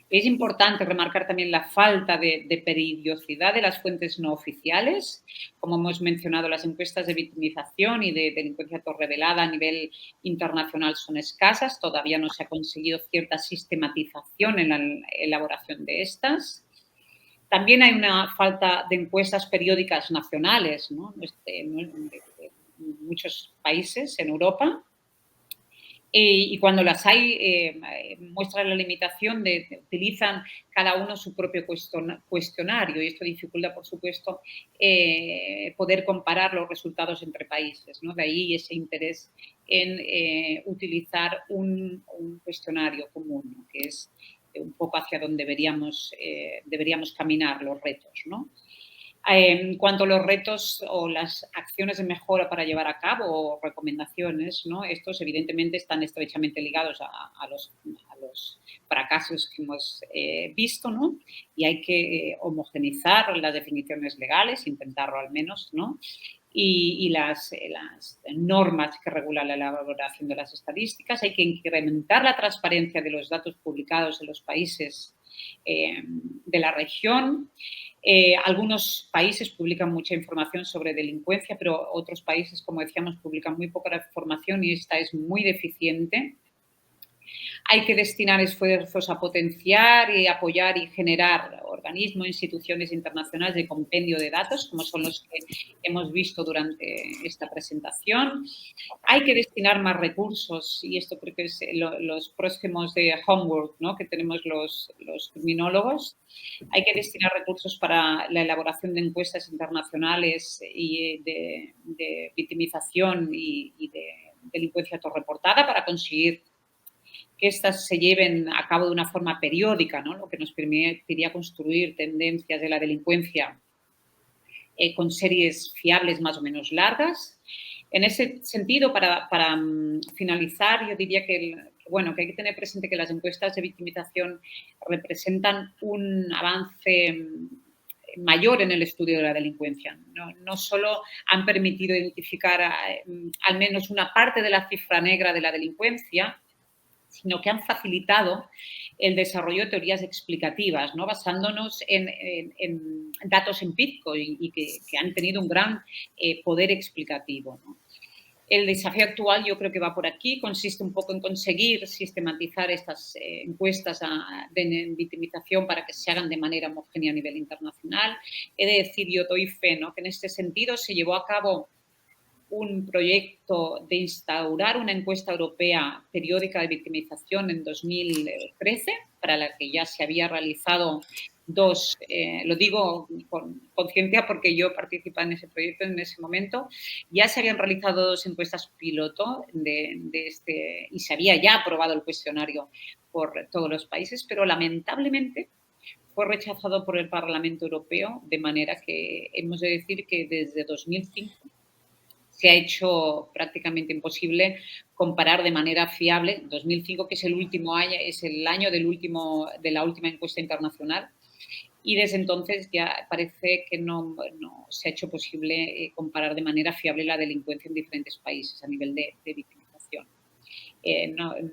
Es importante remarcar también la falta de periodicidad de las fuentes no oficiales. Como hemos mencionado, las encuestas de victimización y de delincuencia autorrevelada a nivel internacional son escasas. Todavía no se ha conseguido cierta sistematización en la elaboración de estas. También hay una falta de encuestas periódicas nacionales, ¿no? En muchos países en Europa. Y cuando las hay, muestran la limitación utilizan cada uno su propio cuestionario y esto dificulta, por supuesto, poder comparar los resultados entre países, ¿no? De ahí ese interés en utilizar un cuestionario común, ¿no? Que es un poco hacia donde deberíamos caminar los retos, ¿no? En cuanto a los retos o las acciones de mejora para llevar a cabo o recomendaciones, ¿no? Estos evidentemente están estrechamente ligados a los fracasos que hemos visto, ¿no? Y hay que homogeneizar las definiciones legales, intentarlo al menos, ¿no? Y las normas que regulan la elaboración de las estadísticas. Hay que incrementar la transparencia de los datos publicados en los países de la región. Algunos países publican mucha información sobre delincuencia, pero otros países, como decíamos, publican muy poca información y esta es muy deficiente. Hay que destinar esfuerzos a potenciar y apoyar y generar organismos, instituciones internacionales de compendio de datos, como son los que hemos visto durante esta presentación. Hay que destinar más recursos, y esto creo que es los próximos de homework, ¿no? Que tenemos los criminólogos. Hay que destinar recursos para la elaboración de encuestas internacionales y de victimización y de delincuencia autorreportada para conseguir que estas se lleven a cabo de una forma periódica, ¿no? Lo que nos permitiría construir tendencias de la delincuencia con series fiables más o menos largas. En ese sentido, para finalizar, yo diría que hay que tener presente que las encuestas de victimización representan un avance mayor en el estudio de la delincuencia. No solo han permitido identificar al menos una parte de la cifra negra de la delincuencia, sino que han facilitado el desarrollo de teorías explicativas, ¿no? Basándonos en datos empíricos y que han tenido un gran poder explicativo, ¿no? El desafío actual yo creo que va por aquí, consiste un poco en conseguir sistematizar estas encuestas de victimización para que se hagan de manera homogénea a nivel internacional. He de decir, yo doy fe, ¿no? Que en este sentido se llevó a cabo un proyecto de instaurar una encuesta europea periódica de victimización en 2013, para la que ya se había realizado dos, lo digo con conciencia porque yo participaba en ese proyecto en ese momento, ya se habían realizado dos encuestas piloto y se había ya aprobado el cuestionario por todos los países, pero lamentablemente fue rechazado por el Parlamento Europeo, de manera que hemos de decir que desde 2005 se ha hecho prácticamente imposible comparar de manera fiable. 2005, que es el último año, es el año de la última encuesta internacional, y desde entonces ya parece que no se ha hecho posible comparar de manera fiable la delincuencia en diferentes países a nivel de victimización.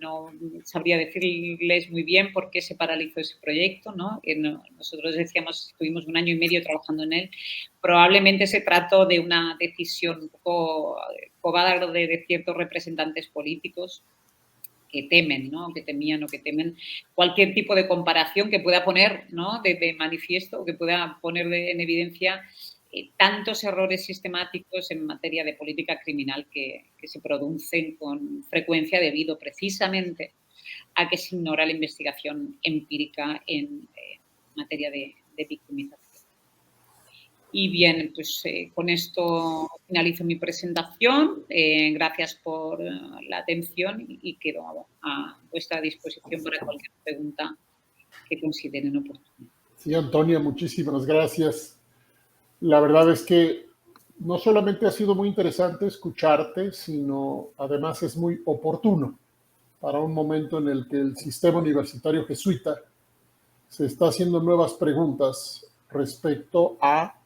No sabría decirles muy bien por qué se paralizó ese proyecto, ¿no? Nosotros decíamos, estuvimos 1 año y medio trabajando en él. Probablemente se trató de una decisión un poco cobarde de ciertos representantes políticos que temen, ¿no? Que temían o que temen cualquier tipo de comparación que pueda poner, ¿no? de manifiesto o que pueda poner en evidencia tantos errores sistemáticos en materia de política criminal que se producen con frecuencia debido precisamente a que se ignora la investigación empírica en materia de victimización. Y bien, pues con esto finalizo mi presentación. Gracias por la atención y quedo a vuestra disposición para cualquier pregunta que consideren oportuna. Sí, Antonia, muchísimas gracias. La verdad es que no solamente ha sido muy interesante escucharte, sino además es muy oportuno para un momento en el que el sistema universitario jesuita se está haciendo nuevas preguntas respecto a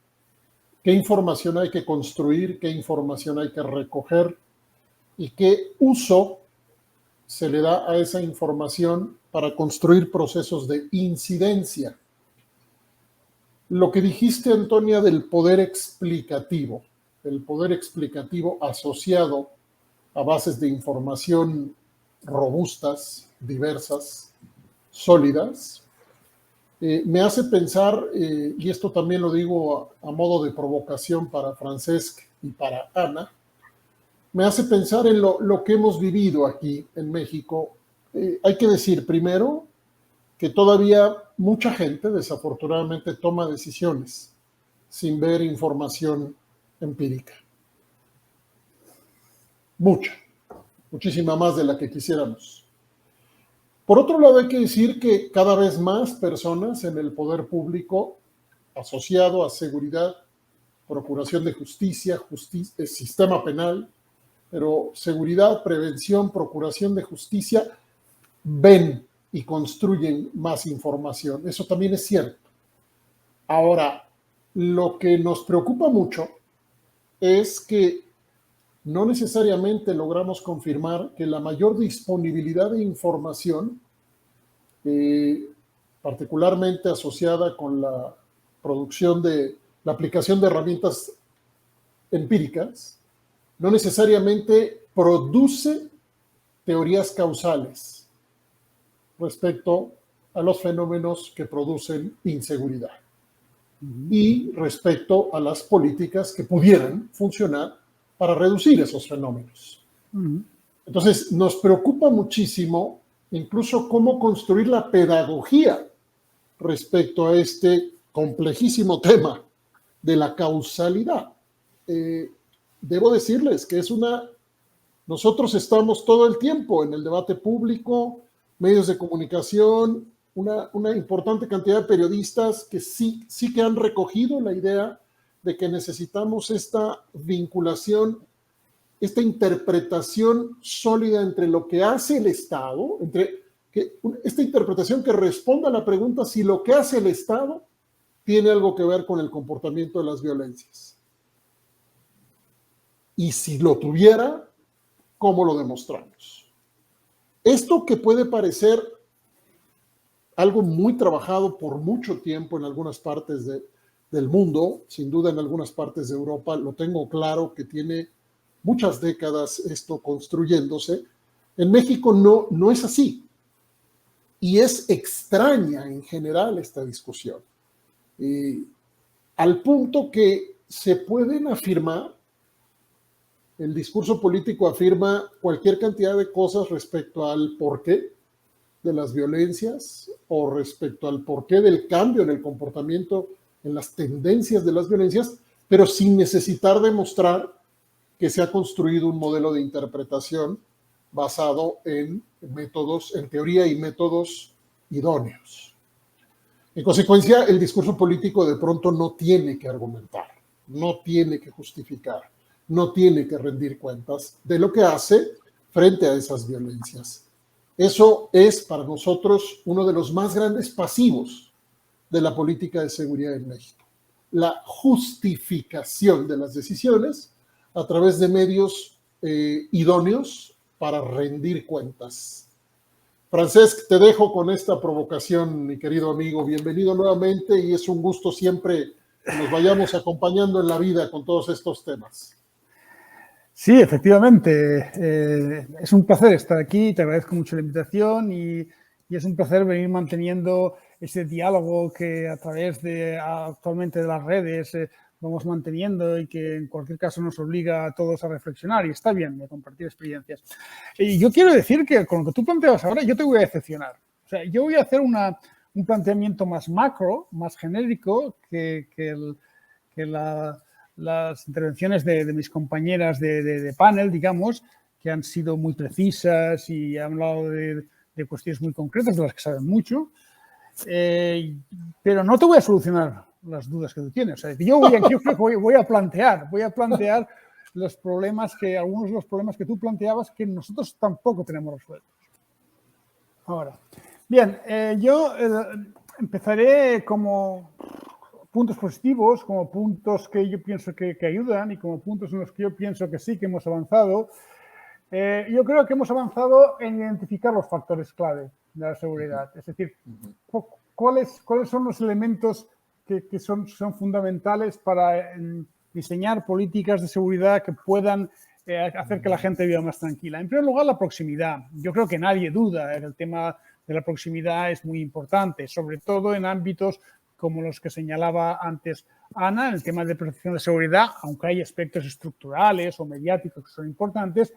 qué información hay que construir, qué información hay que recoger y qué uso se le da a esa información para construir procesos de incidencia. Lo que dijiste, Antonia, del poder explicativo, el poder explicativo asociado a bases de información robustas, diversas, sólidas, me hace pensar, y esto también lo digo a modo de provocación para Francesc y para Ana, me hace pensar en lo que hemos vivido aquí en México. Hay que decir primero que todavía mucha gente desafortunadamente toma decisiones sin ver información empírica. Muchísima más de la que quisiéramos. Por otro lado, hay que decir que cada vez más personas en el poder público asociado a seguridad, procuración de justicia, sistema penal, pero seguridad, prevención, procuración de justicia, ven y construyen más información. Eso también es cierto. Ahora, lo que nos preocupa mucho es que no necesariamente logramos confirmar que la mayor disponibilidad de información, particularmente asociada con la producción de la aplicación de herramientas empíricas, no necesariamente produce teorías causales respecto a los fenómenos que producen inseguridad y respecto a las políticas que pudieran funcionar para reducir esos fenómenos. Entonces, nos preocupa muchísimo incluso cómo construir la pedagogía respecto a este complejísimo tema de la causalidad. Debo decirles que nosotros estamos todo el tiempo en el debate público, medios de comunicación, una importante cantidad de periodistas que sí que han recogido la idea de que necesitamos esta vinculación, esta interpretación sólida entre lo que hace el Estado, esta interpretación que responda a la pregunta si lo que hace el Estado tiene algo que ver con el comportamiento de las violencias. Y si lo tuviera, ¿cómo lo demostramos? Esto que puede parecer algo muy trabajado por mucho tiempo en algunas partes del mundo, sin duda en algunas partes de Europa, lo tengo claro que tiene muchas décadas esto construyéndose. En México no es así. Y es extraña en general esta discusión. Al punto que se pueden afirmar, el discurso político afirma cualquier cantidad de cosas respecto al porqué de las violencias o respecto al porqué del cambio en el comportamiento, en las tendencias de las violencias, pero sin necesitar demostrar que se ha construido un modelo de interpretación basado en métodos, en teoría y métodos idóneos. En consecuencia, el discurso político de pronto no tiene que argumentar, no tiene que justificar, no tiene que rendir cuentas de lo que hace frente a esas violencias. Eso es para nosotros uno de los más grandes pasivos de la política de seguridad en México. La justificación de las decisiones a través de medios idóneos para rendir cuentas. Francesc, te dejo con esta provocación, mi querido amigo. Bienvenido nuevamente y es un gusto siempre que nos vayamos acompañando en la vida con todos estos temas. Sí, efectivamente. Es un placer estar aquí. Te agradezco mucho la invitación y es un placer venir manteniendo ese diálogo que a través actualmente de las redes vamos manteniendo y que en cualquier caso nos obliga a todos a reflexionar y está bien de compartir experiencias. Y yo quiero decir que con lo que tú planteas ahora yo te voy a decepcionar. O sea, yo voy a hacer un planteamiento más macro, más genérico que las intervenciones de mis compañeras de panel, digamos, que han sido muy precisas y han hablado de cuestiones muy concretas, de las que saben mucho, pero no te voy a solucionar las dudas que tú tienes. O sea, yo voy a plantear los problemas algunos de los problemas que tú planteabas que nosotros tampoco tenemos resueltos. Ahora, bien, yo empezaré como puntos positivos, como puntos que yo pienso que ayudan y como puntos en los que yo pienso que sí que hemos avanzado. Yo creo que hemos avanzado en identificar los factores clave de la seguridad. Es decir, ¿cuáles son los elementos que son fundamentales para diseñar políticas de seguridad que puedan hacer que la gente viva más tranquila? En primer lugar, la proximidad. Yo creo que nadie duda que el tema de la proximidad es muy importante, sobre todo en ámbitos como los que señalaba antes Ana, el tema de protección de seguridad, aunque hay aspectos estructurales o mediáticos que son importantes,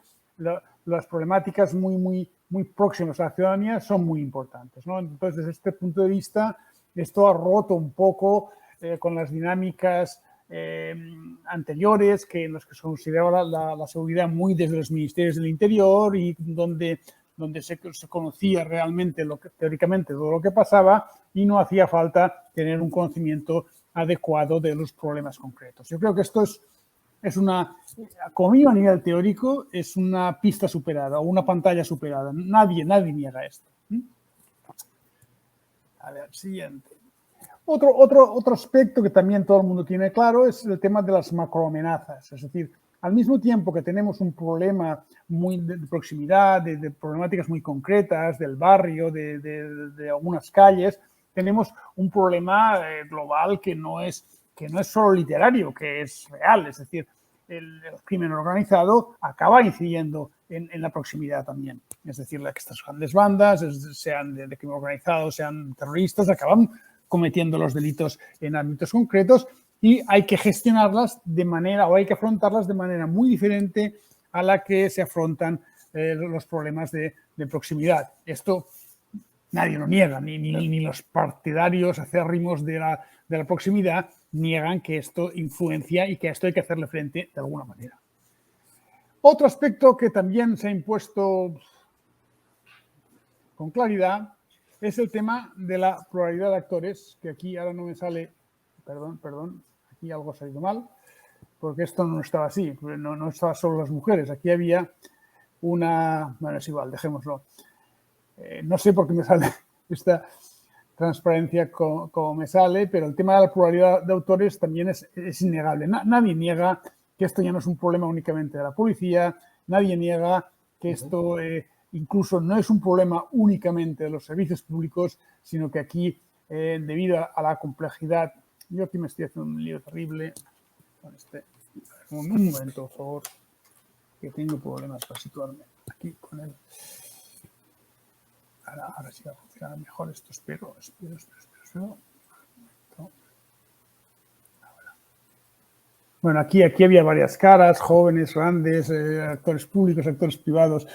las problemáticas muy próximas a la ciudadanía son muy importantes, ¿no? Entonces, desde este punto de vista, esto ha roto un poco con las dinámicas anteriores, en las que se consideraba la seguridad muy desde los ministerios del Interior y donde se conocía realmente teóricamente todo lo que pasaba y no hacía falta tener un conocimiento adecuado de los problemas concretos. Yo creo que esto es una, como a nivel teórico, es una pista superada o una pantalla superada. Nadie niega esto. A ver, siguiente. Otro aspecto que también todo el mundo tiene claro es el tema de las macroamenazas. Es decir, al mismo tiempo que tenemos un problema muy de proximidad, de problemáticas muy concretas, del barrio, de algunas calles, tenemos un problema global que no es solo literario, que es real. Es decir, el crimen organizado acaba incidiendo en la proximidad también. Es decir, que estas grandes bandas, sean de crimen organizado, sean terroristas, acaban cometiendo los delitos en ámbitos concretos y hay que gestionarlas hay que afrontarlas de manera muy diferente a la que se afrontan los problemas de proximidad. Esto nadie lo niega, ni los partidarios acérrimos de la proximidad niegan que esto influencia y que a esto hay que hacerle frente de alguna manera. Otro aspecto que también se ha impuesto con claridad es el tema de la pluralidad de actores, que aquí ahora no me sale, perdón, aquí algo ha salido mal, porque esto no estaba así, no estaba solo las mujeres, aquí había bueno, es igual, dejémoslo. No sé por qué me sale esta transparencia como me sale, pero el tema de la pluralidad de autores también es innegable. Nadie niega que esto ya no es un problema únicamente de la policía, nadie niega que esto incluso no es un problema únicamente de los servicios públicos, sino que aquí, debido a la complejidad, yo aquí me estoy haciendo un lío terrible con un momento, por favor, que tengo problemas para situarme aquí con él. Ahora sí va a funcionar mejor esto, espero. Bueno, aquí había varias caras, jóvenes, grandes, actores públicos, actores privados.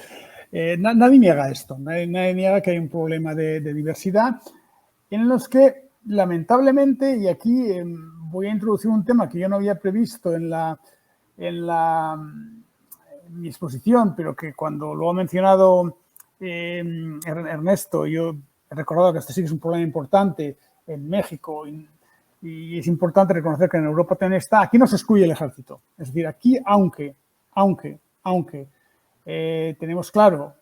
Nadie niega esto, nadie niega que hay un problema de diversidad en los que, lamentablemente, y aquí voy a introducir un tema que yo no había previsto en mi exposición, pero que cuando lo ha mencionado Ernesto, yo he recordado que este sí que es un problema importante en México y es importante reconocer que en Europa también está. Aquí no se excluye el ejército. Es decir, aquí, aunque tenemos claro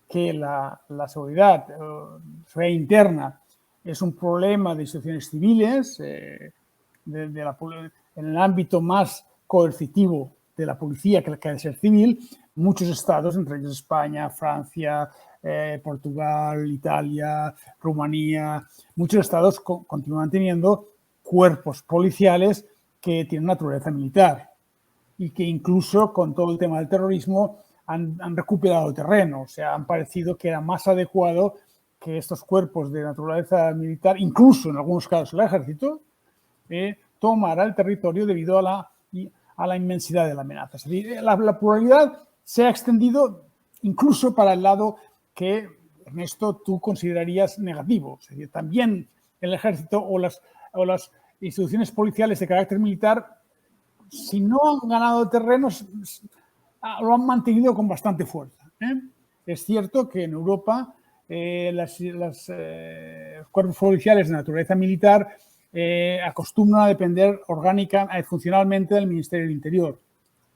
que la seguridad interna es un problema de instituciones civiles, en el ámbito más coercitivo de la policía, que ha de ser civil, muchos estados, entre ellos España, Francia, Portugal, Italia, Rumanía, muchos estados continúan teniendo cuerpos policiales que tienen naturaleza militar y que incluso con todo el tema del terrorismo han recuperado terreno. O sea, han parecido que era más adecuado que estos cuerpos de naturaleza militar, incluso en algunos casos el ejército, tomara el territorio debido a la inmensidad de la amenaza. Es decir, la pluralidad se ha extendido incluso para el lado que, Ernesto, tú considerarías negativo. Es decir, también el ejército o las instituciones policiales de carácter militar, si no han ganado terrenos, lo han mantenido con bastante fuerza. Es cierto que en Europa los cuerpos policiales de naturaleza militar acostumbran a depender funcionalmente del Ministerio del Interior.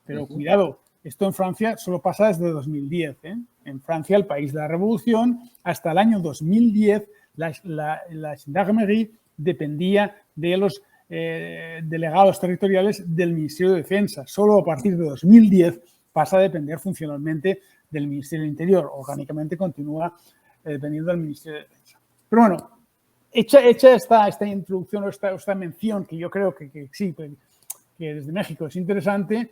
Pero cuidado, esto en Francia solo pasa desde 2010. En Francia, el país de la Revolución, hasta el año 2010, la gendarmerie dependía de los delegados territoriales del Ministerio de Defensa. Solo a partir de 2010 pasa a depender funcionalmente del Ministerio del Interior. Orgánicamente continúa dependiendo del Ministerio de Defensa. Pero bueno, hecha esta introducción o esta mención, que yo creo que sí, que desde México es interesante,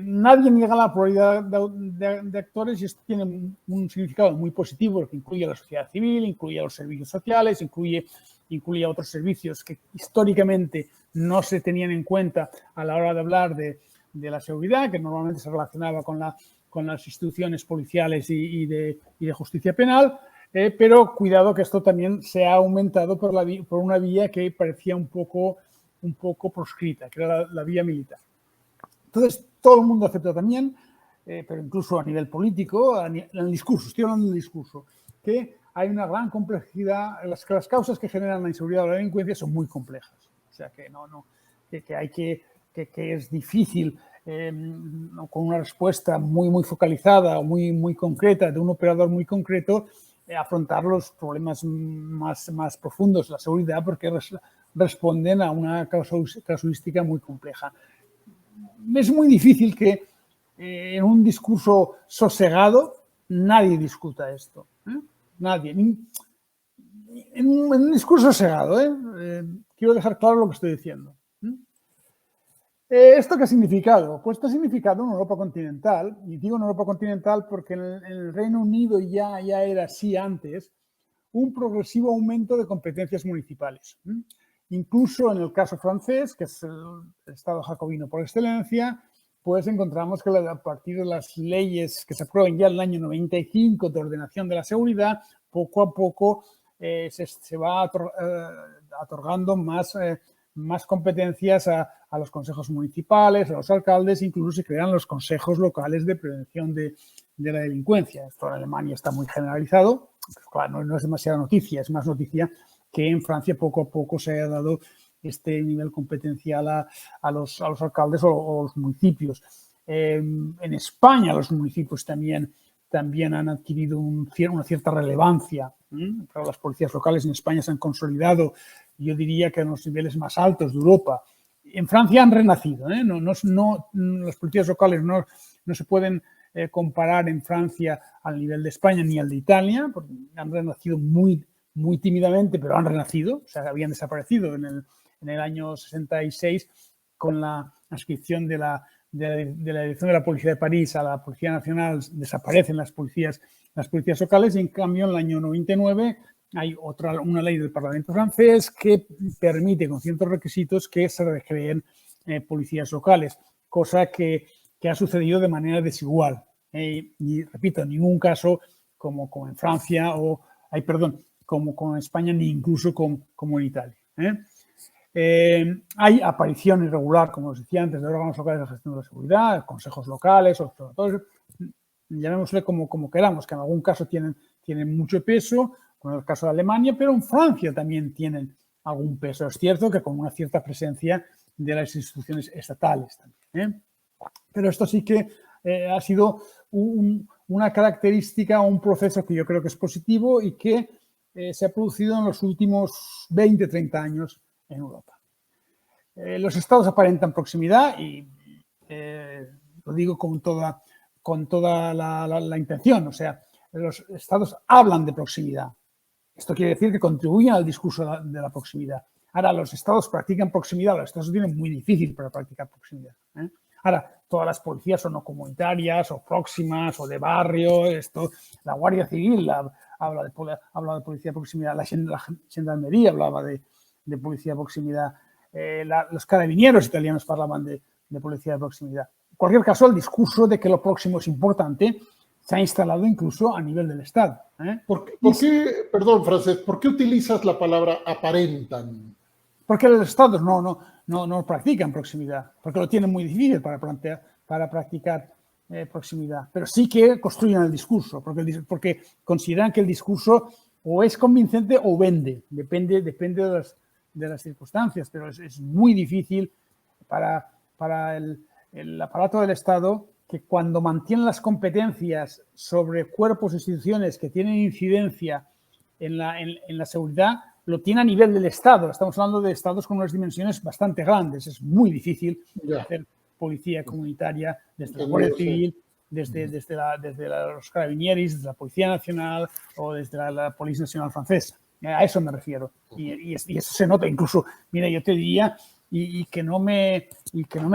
nadie niega la pluralidad de actores y esto tiene un significado muy positivo, que incluye a la sociedad civil, incluye a los servicios sociales, incluye a otros servicios que históricamente no se tenían en cuenta a la hora de hablar de la seguridad, que normalmente se relacionaba con las instituciones policiales y de justicia penal, pero cuidado que esto también se ha aumentado por una vía que parecía un poco proscrita, que era la vía militar. Entonces, todo el mundo acepta también, pero incluso a nivel político, en el discurso, estoy hablando del discurso, que hay una gran complejidad, las causas que generan la inseguridad o la delincuencia son muy complejas. O sea, que es difícil, con una respuesta muy focalizada o muy concreta de un operador muy concreto, afrontar los problemas más profundos de la seguridad, porque responden a una casuística muy compleja. Es muy difícil que en un discurso sosegado nadie discuta esto. Nadie. En un discurso sosegado, quiero dejar claro lo que estoy diciendo. ¿Esto qué ha significado? Pues esto ha significado en Europa continental, y digo en Europa continental porque en el Reino Unido ya era así antes, un progresivo aumento de competencias municipales. Incluso en el caso francés, que es el Estado jacobino por excelencia, pues encontramos que a partir de las leyes que se aprueban ya en el año 95 de ordenación de la seguridad, poco a poco se va otorgando más competencias a los consejos municipales, a los alcaldes, incluso se crean los consejos locales de prevención de la delincuencia. Esto en Alemania está muy generalizado, pues claro, no es demasiada noticia, es más noticia que en Francia poco a poco se haya dado este nivel competencial a los alcaldes o los municipios. En España los municipios también han adquirido una cierta relevancia. Pero las policías locales en España se han consolidado, yo diría que en los niveles más altos de Europa. En Francia han renacido. Las policías locales no se pueden comparar en Francia al nivel de España ni al de Italia, porque han renacido muy tímidamente, pero han renacido. O sea, habían desaparecido en el año 66 con la adscripción de la Dirección de la Policía de París a la Policía Nacional. Desaparecen las policías locales y en cambio en el año 99 hay una ley del Parlamento francés que permite con ciertos requisitos que se recreen policías locales, cosa que ha sucedido de manera desigual. Y repito, en ningún caso como en Francia como en España, ni incluso como en Italia. Hay aparición irregular, como os decía antes, de órganos locales de gestión de la seguridad, consejos locales, observatorios, llamémosle como queramos, que en algún caso tienen mucho peso, como en el caso de Alemania, pero en Francia también tienen algún peso. Es cierto que con una cierta presencia de las instituciones estatales también. Pero esto sí que ha sido una característica o un proceso que yo creo que es positivo y que se ha producido en los últimos 20, 30 años en Europa. Los estados aparentan proximidad y lo digo con toda la intención, o sea, los estados hablan de proximidad. Esto quiere decir que contribuyen al discurso de la proximidad. Ahora, los estados practican proximidad, los estados tienen muy difícil para practicar proximidad. Ahora, todas las policías son no comunitarias o próximas o de barrio. La Guardia Civil habla de policía de proximidad, la Gendarmería hablaba de policía de proximidad, los carabineros italianos parlaban de policía de proximidad. En cualquier caso, el discurso de que lo próximo es importante se ha instalado incluso a nivel del Estado. ¿Por qué, perdón, Francesc, por qué utilizas la palabra aparentan? Porque los estados no practican proximidad, porque lo tienen muy difícil para practicar proximidad, pero sí que construyen el discurso, porque consideran que el discurso o es convincente o vende, depende de las circunstancias, pero es muy difícil para el aparato del Estado que cuando mantiene las competencias sobre cuerpos e instituciones que tienen incidencia en la seguridad, lo tiene a nivel del Estado. Estamos hablando de estados con unas dimensiones bastante grandes. Es muy difícil hacer policía comunitaria, desde la Guardia Civil, desde los Carabinieri, desde la Policía Nacional o desde la Policía Nacional Francesa. A eso me refiero. Y eso se nota. Incluso, mira, yo te diría, y que no me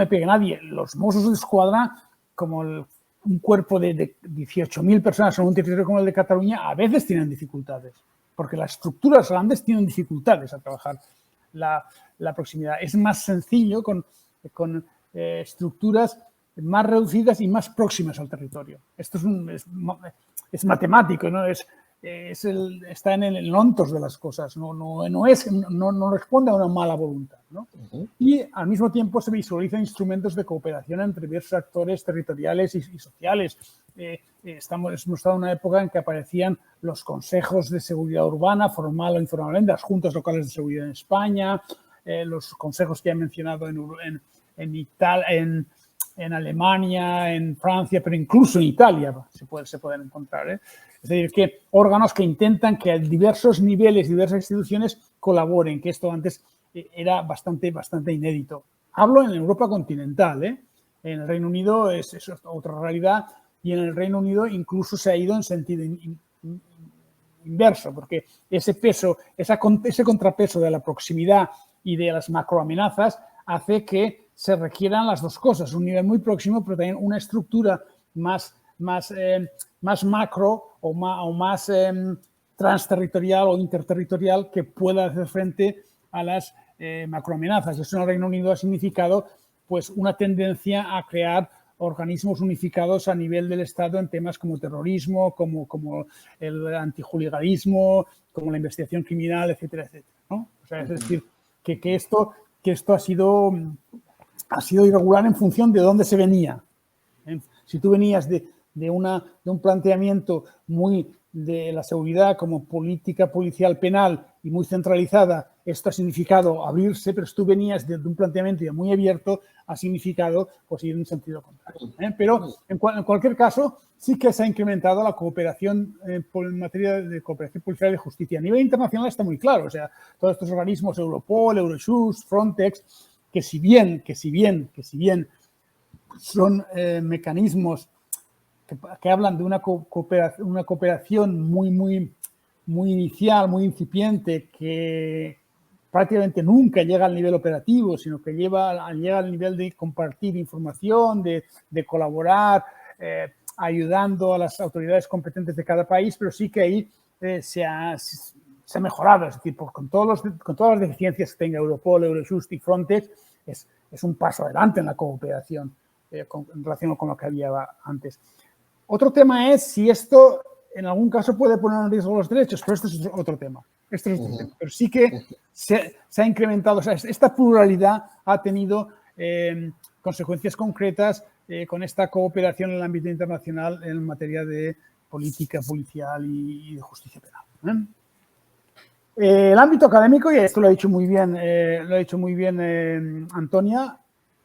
pegue nadie, los Mossos de Escuadra, como un cuerpo de 18.000 personas en un territorio como el de Cataluña, a veces tienen dificultades, porque las estructuras grandes tienen dificultades a trabajar la proximidad. Es más sencillo con estructuras más reducidas y más próximas al territorio. Esto es matemático, ¿no? Está en el ontos de las cosas, no responde a una mala voluntad, ¿no? Y al mismo tiempo se visualizan instrumentos de cooperación entre diversos actores territoriales y sociales. Hemos estado en una época en que aparecían los consejos de seguridad urbana, formal o informalmente, las juntas locales de seguridad en España, los consejos que he mencionado en Italia, en Alemania, en Francia, pero incluso en Italia se pueden encontrar, ¿eh? Es decir, que órganos que intentan que a diversos niveles, diversas instituciones colaboren, que esto antes era bastante inédito. Hablo en Europa continental, ¿eh? En el Reino Unido es otra realidad y en el Reino Unido incluso se ha ido en sentido inverso, porque ese contrapeso de la proximidad y de las macroamenazas hace que se requieran las dos cosas, un nivel muy próximo, pero también una estructura más macro o más transterritorial o interterritorial que pueda hacer frente a las macroamenazas. Eso en el Reino Unido ha significado pues, una tendencia a crear organismos unificados a nivel del Estado en temas como terrorismo, como el antijuliganismo, como la investigación criminal, etcétera, etcétera, ¿no? O sea, es decir, que esto ha sido irregular en función de dónde se venía. Si tú venías de un planteamiento muy de la seguridad como política policial penal y muy centralizada, esto ha significado abrirse, pero si tú venías de un planteamiento ya muy abierto, ha significado pues, ir en un sentido contrario. Pero en cualquier caso, sí que se ha incrementado la cooperación en materia de cooperación policial y de justicia. A nivel internacional está muy claro, o sea, todos estos organismos, Europol, Eurojust, Frontex, que si bien son mecanismos que hablan de una cooperación muy inicial, muy incipiente, que prácticamente nunca llega al nivel operativo, sino que llega al nivel de compartir información, de colaborar, ayudando a las autoridades competentes de cada país, pero sí que ahí se ha mejorado, es decir, con todas las deficiencias que tenga Europol, Eurojust y Frontex, es un paso adelante en la cooperación en relación con lo que había antes. Otro tema es si esto en algún caso puede poner en riesgo los derechos, pero esto es otro tema. Pero sí que se ha incrementado, o sea, esta pluralidad ha tenido consecuencias concretas con esta cooperación en el ámbito internacional en materia de política policial y de justicia penal. El ámbito académico, y esto lo ha dicho muy bien Antonia,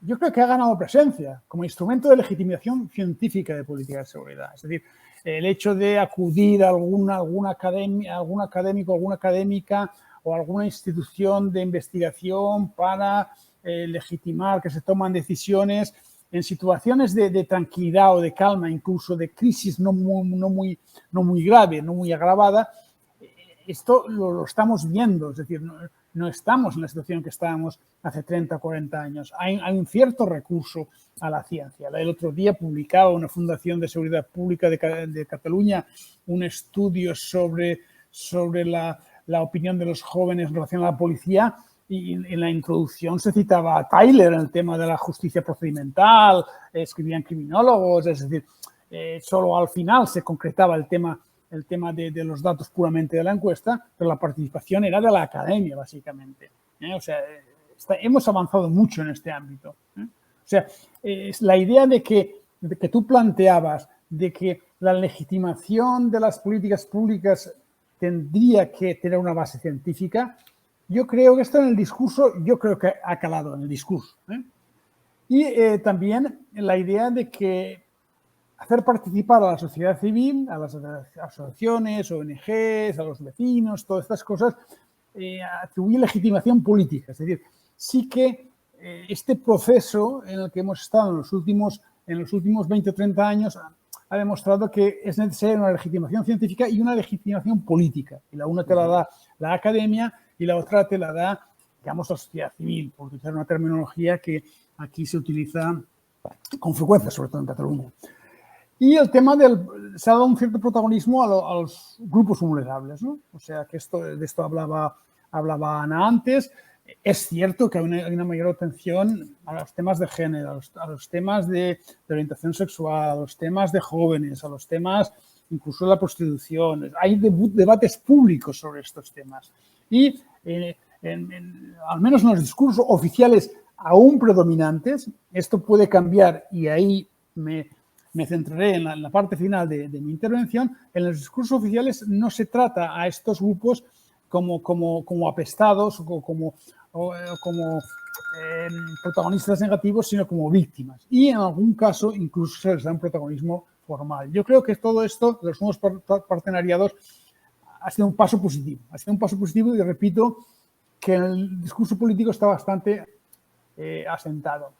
yo creo que ha ganado presencia como instrumento de legitimación científica de política de seguridad. Es decir, el hecho de acudir a algún académico, alguna académica o alguna institución de investigación para legitimar que se toman decisiones en situaciones de tranquilidad o de calma, incluso de crisis no muy grave, no muy agravada. Esto lo estamos viendo, es decir, no estamos en la situación que estábamos hace 30 o 40 años. Hay un cierto recurso a la ciencia. El otro día publicaba una Fundación de Seguridad Pública de Cataluña un estudio sobre la opinión de los jóvenes en relación a la policía y en la introducción se citaba a Tyler en el tema de la justicia procedimental, escribían criminólogos, es decir, solo al final se concretaba el tema de los datos puramente de la encuesta, pero la participación era de la academia, básicamente. O sea, hemos avanzado mucho en este ámbito. O sea, la idea de que tú planteabas de que la legitimación de las políticas públicas tendría que tener una base científica, yo creo que esto en el discurso, yo creo que ha calado en el discurso. Y también la idea de que hacer participar a la sociedad civil, a las asociaciones, ONGs, a los vecinos, todas estas cosas, atribuye legitimación política. Es decir, sí que este proceso en el que hemos estado en los últimos 20 o 30 años ha demostrado que es necesaria una legitimación científica y una legitimación política. Y la una te la da la academia y la otra te la da, digamos, la sociedad civil, por utilizar una terminología que aquí se utiliza con frecuencia, sobre todo en Cataluña. Y el tema se ha dado un cierto protagonismo a los grupos vulnerables, ¿no? O sea, que de esto hablaba Ana antes. Es cierto que hay una mayor atención a los temas de género, a los temas de orientación sexual, a los temas de jóvenes, a los temas incluso de la prostitución. Hay debates públicos sobre estos temas. Y al menos en los discursos oficiales aún predominantes, esto puede cambiar y ahí me centraré en la parte final de mi intervención. En los discursos oficiales no se trata a estos grupos como apestados o como protagonistas negativos, sino como víctimas. Y en algún caso incluso se les da un protagonismo formal. Yo creo que todo esto, los nuevos partenariados, ha sido un paso positivo. Ha sido un paso positivo y repito que el discurso político está bastante asentado.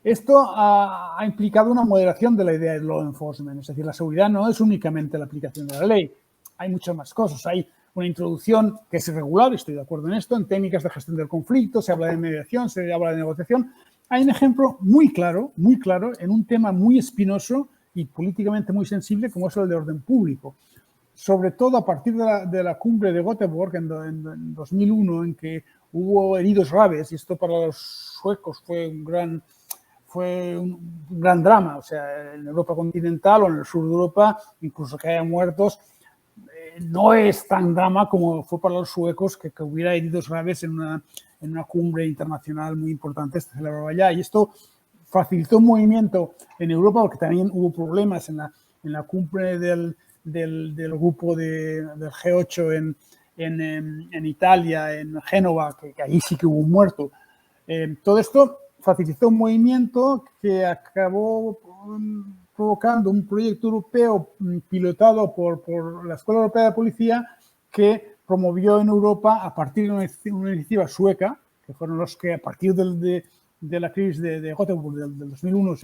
Esto ha implicado una moderación de la idea de law enforcement. Es decir, la seguridad no es únicamente la aplicación de la ley. Hay muchas más cosas. Hay una introducción que es irregular, estoy de acuerdo en esto, en técnicas de gestión del conflicto, se habla de mediación, se habla de negociación. Hay un ejemplo muy claro, en un tema muy espinoso y políticamente muy sensible como es el de orden público. Sobre todo a partir de la cumbre de Göteborg en 2001, en que hubo heridos graves, y esto para los suecos fue un gran drama. O sea, en Europa continental o en el sur de Europa, incluso que haya muertos, no es tan drama como fue para los suecos que hubiera heridos graves en una cumbre internacional muy importante, se celebraba allá. Y esto facilitó un movimiento en Europa, porque también hubo problemas en la cumbre del grupo del G8 en Italia, en Génova, que allí sí que hubo un muerto. Todo esto facilitó un movimiento que acabó provocando un proyecto europeo pilotado por la Escuela Europea de Policía, que promovió en Europa, a partir de una iniciativa sueca, que fueron los que a partir de la crisis de Göteborg del 2001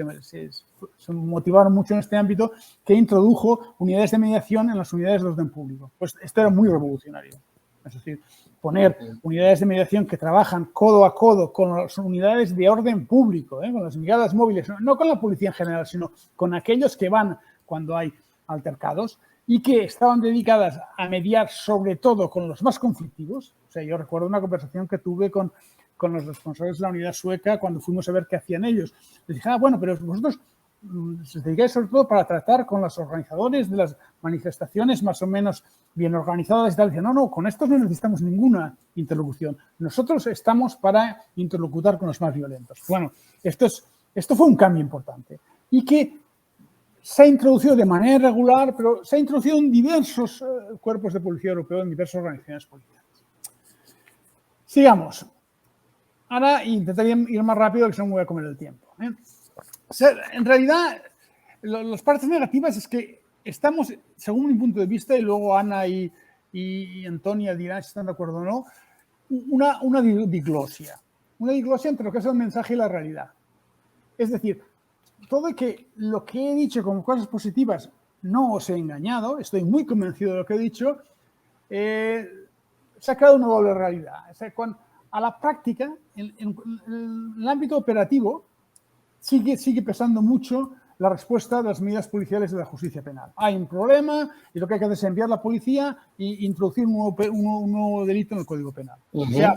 se motivaron mucho en este ámbito, que introdujo unidades de mediación en las unidades de orden público. Pues esto era muy revolucionario. Es decir, poner unidades de mediación que trabajan codo a codo con las unidades de orden público, con las brigadas móviles, no con la policía en general, sino con aquellos que van cuando hay altercados y que estaban dedicadas a mediar sobre todo con los más conflictivos. O sea, yo recuerdo una conversación que tuve con los responsables de la unidad sueca cuando fuimos a ver qué hacían ellos. Les dije, bueno, pero vosotros se dedicáis sobre todo para tratar con los organizadores de las manifestaciones más o menos bien organizadas y tal. Dice, no, con estos no necesitamos ninguna interlocución. Nosotros estamos para interlocutar con los más violentos. Bueno, esto fue un cambio importante y que se ha introducido de manera irregular, pero se ha introducido en diversos cuerpos de policía europeo, en diversas organizaciones policiales. Sigamos. Ahora intentaré ir más rápido, que si no me voy a comer el tiempo. O sea, en realidad, las partes negativas es que estamos, según mi punto de vista, y luego Ana y Antonia dirán si están de acuerdo o no, una diglosia. Una diglosia entre lo que es el mensaje y la realidad. Es decir, todo que lo que he dicho como cosas positivas no os he engañado, estoy muy convencido de lo que he dicho, se ha creado una doble realidad. O sea, a la práctica, en el ámbito operativo, sigue pesando mucho la respuesta de las medidas policiales de la justicia penal. Hay un problema y lo que hay que hacer es enviar a la policía e introducir un nuevo delito en el Código Penal. O sea,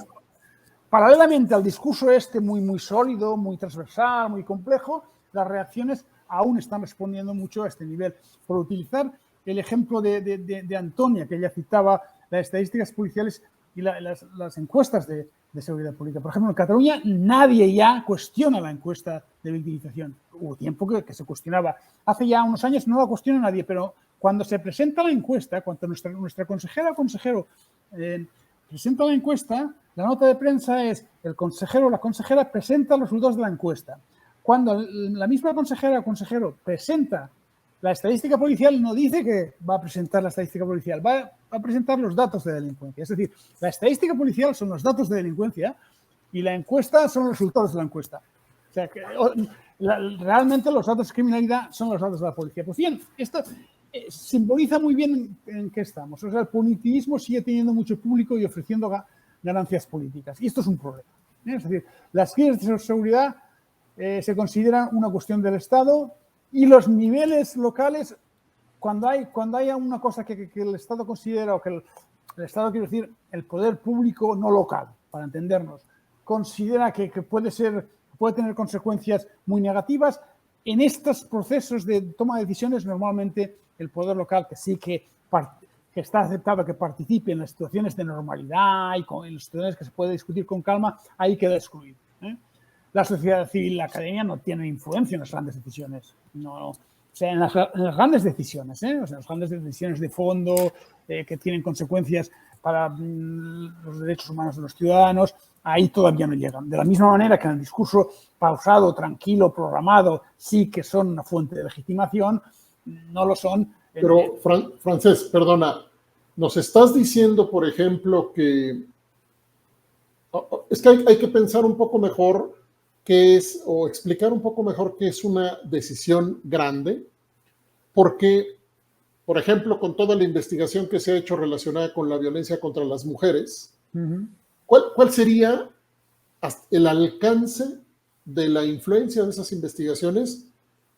paralelamente al discurso muy sólido, muy transversal, muy complejo, las reacciones aún están respondiendo mucho a este nivel. Por utilizar el ejemplo de Antonia, que ella citaba las estadísticas policiales y las encuestas de seguridad pública. Por ejemplo, en Cataluña nadie ya cuestiona la encuesta de victimización. Hubo tiempo que se cuestionaba. Hace ya unos años no la cuestiona nadie, pero cuando se presenta la encuesta, cuando nuestra consejera o consejero presenta la encuesta, la nota de prensa es el consejero o la consejera presenta los resultados de la encuesta. Cuando la misma consejera o consejero presenta la estadística policial, no dice que va a presentar la estadística policial, va a presentar los datos de delincuencia. Es decir, la estadística policial son los datos de delincuencia Y la encuesta son los resultados de la encuesta. O sea, que realmente los datos de criminalidad son los datos de la policía. Pues bien, esto simboliza muy bien en qué estamos. O sea, el punitivismo sigue teniendo mucho público y ofreciendo ganancias políticas. Y esto es un problema. Es decir, las crisis de seguridad se consideran una cuestión del Estado y los niveles locales, cuando haya una cosa que el Estado considera, o que el Estado, quiero decir, el poder público no local, para entendernos, considera que puede tener consecuencias muy negativas, en estos procesos de toma de decisiones normalmente el poder local, que sí que está aceptado que participe en las situaciones de normalidad y en las situaciones que se puede discutir con calma, ahí queda excluido. La sociedad civil y la academia no tienen influencia en las grandes decisiones. No, o sea, en las grandes decisiones, o sea, en las grandes decisiones de fondo que tienen consecuencias para los derechos humanos de los ciudadanos, ahí todavía no llegan. De la misma manera que en el discurso pausado, tranquilo, programado, sí que son una fuente de legitimación, no lo son. Pero, Francés, perdona, nos estás diciendo, por ejemplo, que es que hay que pensar un poco mejor qué es, o explicar un poco mejor qué es una decisión grande, porque, por ejemplo, con toda la investigación que se ha hecho relacionada con la violencia contra las mujeres, ¿cuál sería el alcance de la influencia de esas investigaciones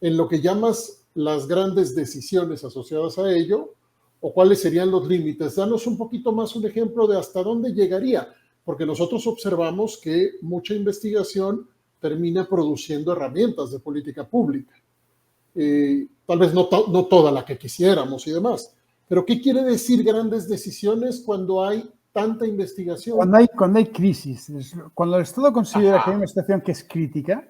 en lo que llamas las grandes decisiones asociadas a ello, o cuáles serían los límites? Danos un poquito más un ejemplo de hasta dónde llegaría, porque nosotros observamos que mucha investigación termina produciendo herramientas de política pública. Tal vez no toda la que quisiéramos y demás, pero ¿qué quiere decir grandes decisiones cuando hay tanta investigación? Cuando hay crisis, cuando el Estado considera que hay una situación que es crítica,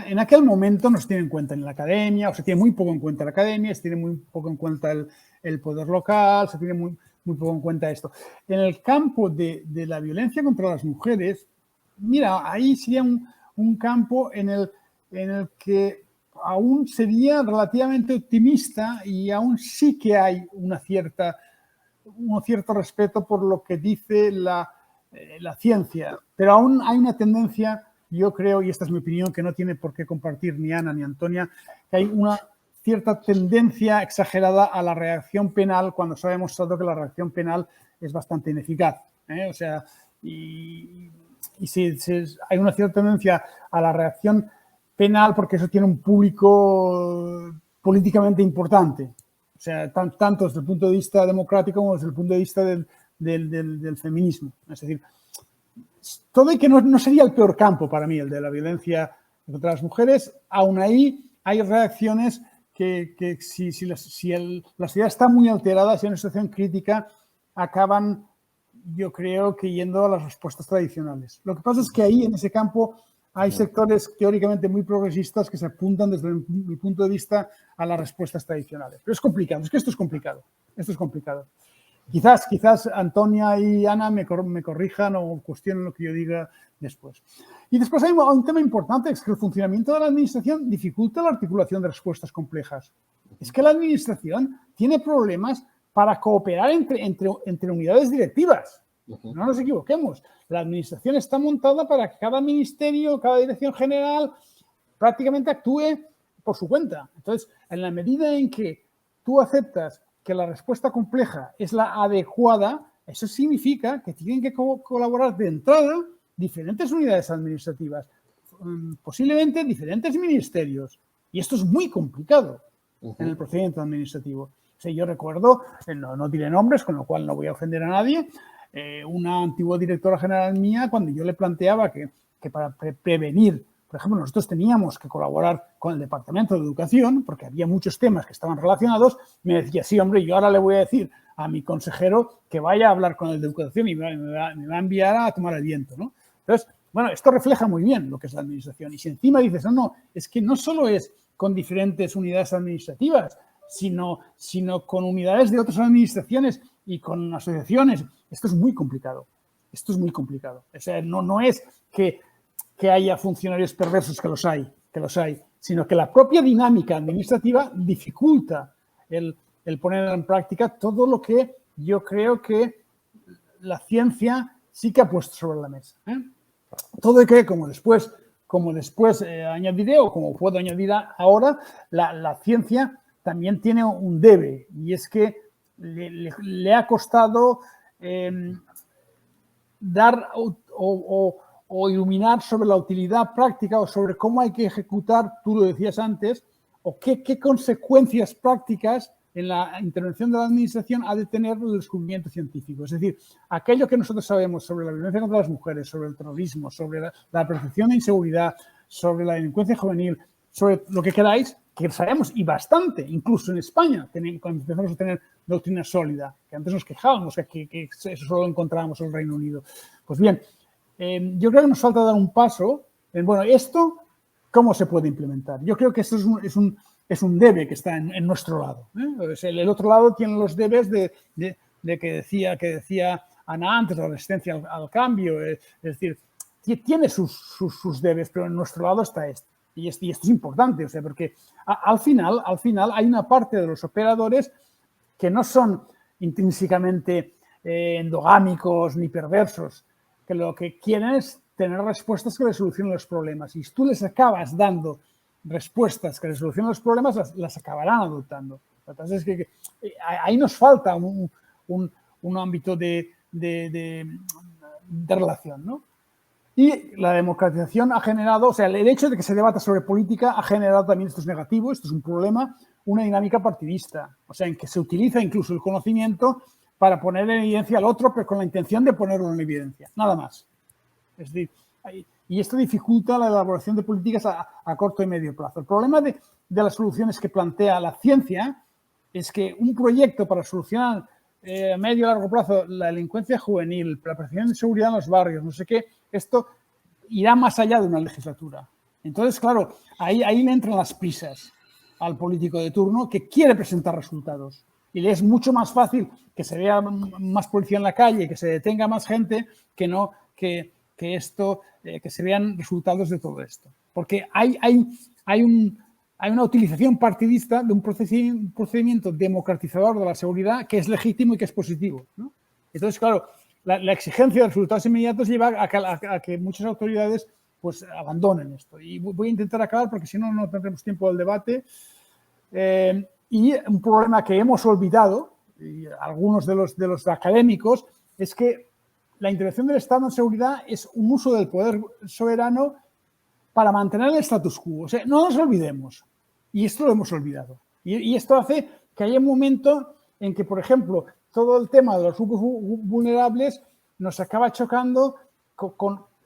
en aquel momento no se tiene en cuenta en la academia, o se tiene muy poco en cuenta la academia, se tiene muy poco en cuenta el poder local, se tiene muy poco en cuenta esto. En el campo de la violencia contra las mujeres, mira, ahí sería un campo en el que aún sería relativamente optimista y aún sí que hay un cierto respeto por lo que dice la ciencia, pero aún hay una tendencia, yo creo, y esta es mi opinión, que no tiene por qué compartir ni Ana ni Antonia, que hay una cierta tendencia exagerada a la reacción penal cuando se ha demostrado que la reacción penal es bastante ineficaz. O sea, y si hay una cierta tendencia a la reacción penal porque eso tiene un público políticamente importante. O sea, tanto desde el punto de vista democrático como desde el punto de vista del feminismo. Es decir, todo y que no sería el peor campo para mí, el de la violencia contra las mujeres, aún ahí hay reacciones que si la sociedad está muy alterada, si hay una situación crítica, acaban, yo creo, que yendo a las respuestas tradicionales. Lo que pasa es que ahí, en ese campo, hay sectores teóricamente muy progresistas que se apuntan desde mi punto de vista a las respuestas tradicionales. Pero es complicado, es que esto es complicado. Quizás Antonia y Ana me corrijan o cuestionen lo que yo diga después. Y después hay un tema importante, es que el funcionamiento de la administración dificulta la articulación de respuestas complejas. Es que la administración tiene problemas para cooperar entre unidades directivas. No nos equivoquemos. La administración está montada para que cada ministerio, cada dirección general prácticamente actúe por su cuenta. Entonces, en la medida en que tú aceptas que la respuesta compleja es la adecuada, eso significa que tienen que colaborar de entrada diferentes unidades administrativas, posiblemente diferentes ministerios. Y esto es muy complicado en el procedimiento administrativo. O sea, yo recuerdo, no diré nombres, con lo cual no voy a ofender a nadie, una antigua directora general mía, cuando yo le planteaba que para prevenir, por ejemplo, nosotros teníamos que colaborar con el Departamento de Educación, porque había muchos temas que estaban relacionados, me decía, sí, hombre, yo ahora le voy a decir a mi consejero que vaya a hablar con el de Educación y me va a enviar a tomar el viento, ¿no? Entonces, bueno, esto refleja muy bien lo que es la administración. Y si encima dices, no, es que no solo es con diferentes unidades administrativas, sino con unidades de otras administraciones y con asociaciones. Esto es muy complicado. O sea, no es que haya funcionarios perversos, que los hay, sino que la propia dinámica administrativa dificulta el poner en práctica todo lo que yo creo que la ciencia sí que ha puesto sobre la mesa. Todo y que, como después añadiré, o como puedo añadir ahora, la ciencia también tiene un debe, y es que le ha costado dar o iluminar sobre la utilidad práctica o sobre cómo hay que ejecutar, tú lo decías antes, o qué consecuencias prácticas en la intervención de la administración ha de tener el descubrimiento científico. Es decir, aquello que nosotros sabemos sobre la violencia contra las mujeres, sobre el terrorismo, sobre la percepción de inseguridad, sobre la delincuencia juvenil, sobre lo que queráis, que sabemos, y bastante, incluso en España, cuando empezamos a tener doctrina sólida, que antes nos quejábamos que eso solo lo encontrábamos en el Reino Unido. Pues bien, yo creo que nos falta dar un paso en, bueno, esto, ¿cómo se puede implementar? Yo creo que esto es un debe que está en nuestro lado. El otro lado tiene los debes de que decía Ana antes, la resistencia al cambio. Es decir, tiene sus debes, pero en nuestro lado está esto. Y esto es importante, o sea, porque al final hay una parte de los operadores que no son intrínsecamente endogámicos ni perversos, que lo que quieren es tener respuestas que les solucionen los problemas. Y si tú les acabas dando respuestas que les solucionen los problemas, las acabarán adoptando. Entonces, ahí nos falta un ámbito de relación, ¿no? Y la democratización ha generado, o sea, el hecho de que se debata sobre política ha generado también, esto es negativo, esto es un problema, una dinámica partidista. O sea, en que se utiliza incluso el conocimiento para poner en evidencia al otro, pero con la intención de ponerlo en evidencia, nada más. Es decir, y esto dificulta la elaboración de políticas a corto y medio plazo. El problema de las soluciones que plantea la ciencia es que un proyecto para solucionar a medio y largo plazo la delincuencia juvenil, la percepción de seguridad en los barrios, no sé qué, esto irá más allá de una legislatura. Entonces, claro, ahí le entran las prisas al político de turno que quiere presentar resultados. Y le es mucho más fácil que se vea más policía en la calle, que se detenga más gente, que no que se vean resultados de todo esto. Porque hay una utilización partidista de un procedimiento democratizador de la seguridad que es legítimo y que es positivo, ¿no? Entonces, claro, la exigencia de resultados inmediatos lleva a que muchas autoridades pues abandonen esto. Y voy a intentar acabar porque si no, no tendremos tiempo del debate. Y un problema que hemos olvidado, y algunos de los académicos, es que la intervención del Estado en seguridad es un uso del poder soberano para mantener el status quo. O sea, no nos olvidemos. Y esto lo hemos olvidado. Y esto hace que haya un momento en que, por ejemplo, todo el tema de los grupos vulnerables nos acaba chocando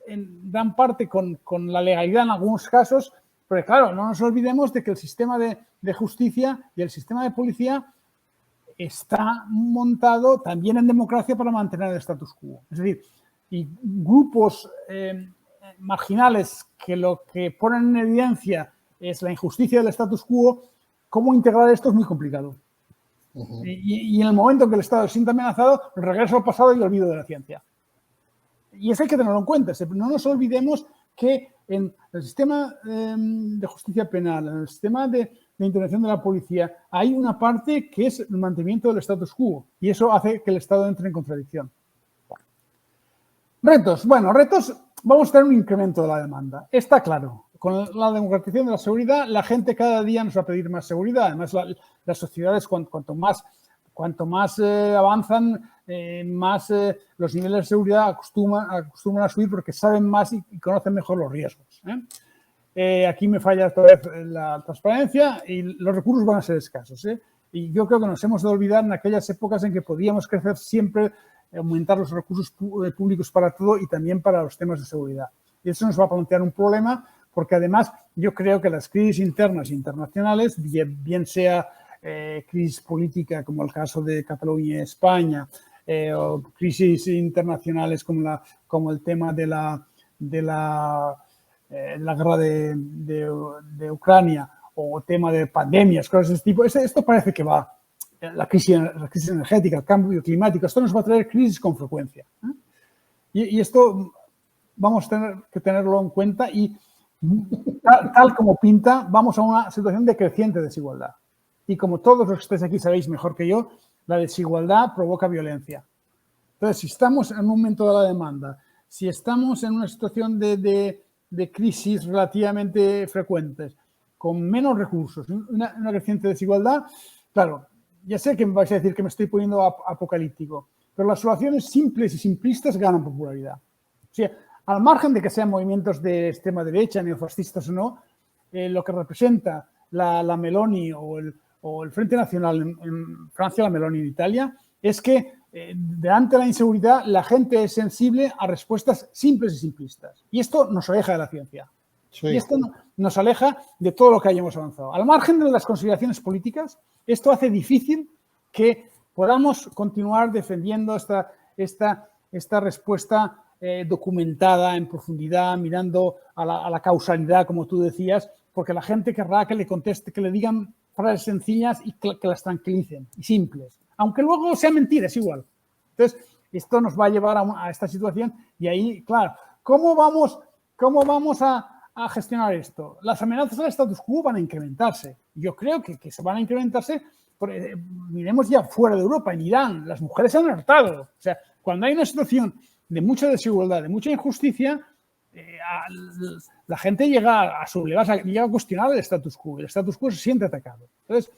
en gran parte con la legalidad en algunos casos, pero claro, no nos olvidemos de que el sistema de justicia y el sistema de policía está montado también en democracia para mantener el status quo. Es decir, y grupos marginales que lo que ponen en evidencia es la injusticia del status quo, cómo integrar esto es muy complicado. Uh-huh. Y en el momento en que el Estado se sienta amenazado, regreso al pasado y olvido de la ciencia. Y eso hay que tenerlo en cuenta. No nos olvidemos que en el sistema de justicia penal, en el sistema de intervención de la policía, hay una parte que es el mantenimiento del status quo y eso hace que el Estado entre en contradicción. Retos. Bueno, retos, vamos a tener un incremento de la demanda. Está claro. Con la democratización de la seguridad, la gente cada día nos va a pedir más seguridad. Además, las sociedades, cuanto más avanzan, más los niveles de seguridad acostumbran a subir porque saben más y conocen mejor los riesgos. Aquí me falla otra vez la transparencia y los recursos van a ser escasos. Y yo creo que nos hemos de olvidar en aquellas épocas en que podíamos crecer siempre, aumentar los recursos públicos para todo y también para los temas de seguridad. Y eso nos va a plantear un problema porque además yo creo que las crisis internas e internacionales, bien sea crisis política como el caso de Cataluña y España, o crisis internacionales como el tema de la guerra de Ucrania o tema de pandemias, cosas de este tipo, esto parece que va. La crisis energética, el cambio climático, esto nos va a traer crisis con frecuencia. Y esto vamos a tener que tenerlo en cuenta y tal como pinta, vamos a una situación de creciente desigualdad. Y como todos los que estáis aquí sabéis mejor que yo, la desigualdad provoca violencia. Entonces, si estamos en un aumento de la demanda, si estamos en una situación de crisis relativamente frecuentes, con menos recursos, una creciente desigualdad, claro, ya sé que me vais a decir que me estoy poniendo apocalíptico, pero las soluciones simples y simplistas ganan popularidad. O sea, al margen de que sean movimientos de extrema derecha, neofascistas o no, lo que representa la Meloni o el Frente Nacional en Francia, la Meloni en Italia, es que delante de la inseguridad la gente es sensible a respuestas simples y simplistas. Y esto nos aleja de la ciencia. Sí. Y esto nos aleja de todo lo que hayamos avanzado. Al margen de las consideraciones políticas, esto hace difícil que podamos continuar defendiendo esta respuesta documentada en profundidad, mirando a la causalidad, como tú decías, porque la gente querrá que le conteste, que le digan frases sencillas y que las tranquilicen y simples. Aunque luego sea mentira, es igual. Entonces, esto nos va a llevar a esta situación y ahí, claro, ¿cómo vamos a gestionar esto? Las amenazas al status quo van a incrementarse. Yo creo que se van a incrementarse. Miremos ya fuera de Europa, en Irán, las mujeres se han hartado. O sea, cuando hay una situación de mucha desigualdad, de mucha injusticia, la gente llega a sublevarse, llega a cuestionar el status quo. El status quo se siente atacado. Entonces,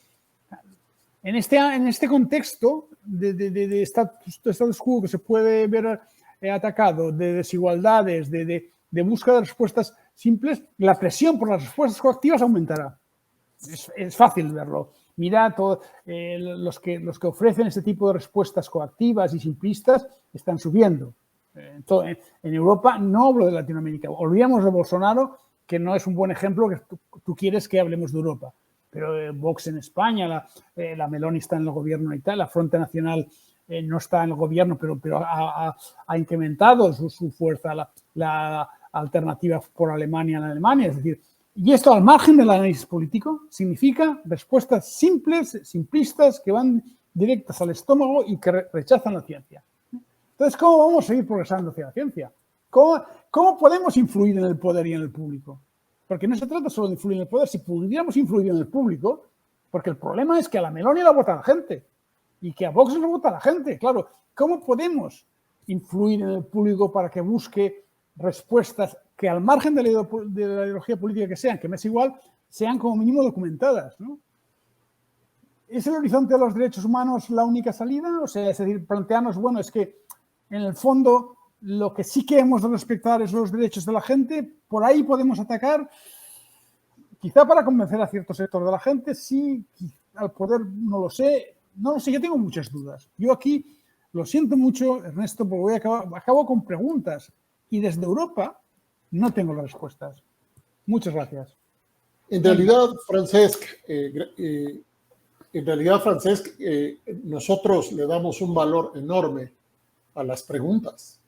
en este contexto de status quo que se puede ver atacado, de desigualdades, de búsqueda de respuestas simples, la presión por las respuestas coactivas aumentará. Es fácil verlo. Mira, los que ofrecen este tipo de respuestas coactivas y simplistas están subiendo. En Europa, no hablo de Latinoamérica. Olvidamos de Bolsonaro, que no es un buen ejemplo, que tú quieres que hablemos de Europa. Pero Vox en España, la Meloni está en el gobierno y tal, la Frente Nacional no está en el gobierno, pero ha incrementado su fuerza, la alternativa por Alemania en Alemania. Es decir, y esto al margen del análisis político significa respuestas simples, simplistas, que van directas al estómago y que rechazan la ciencia. Entonces, ¿cómo vamos a seguir progresando hacia la ciencia? ¿Cómo podemos influir en el poder y en el público? Porque no se trata solo de influir en el poder. Si pudiéramos influir en el público, porque el problema es que a la Meloni la vota la gente y que a Vox la vota la gente. Claro, ¿cómo podemos influir en el público para que busque respuestas que al margen de la ideología política que sean, que me es igual, sean como mínimo documentadas, ¿no? ¿Es el horizonte de los derechos humanos la única salida? O sea, es decir, plantearnos, bueno, es que en el fondo lo que sí que hemos de respetar es los derechos de la gente, por ahí podemos atacar, quizá para convencer a cierto sector de la gente, sí, al poder no lo sé, yo tengo muchas dudas. Yo aquí lo siento mucho, Ernesto, porque acabo con preguntas y desde Europa no tengo las respuestas. Muchas gracias. En realidad, Francesc, nosotros le damos un valor enorme a las preguntas.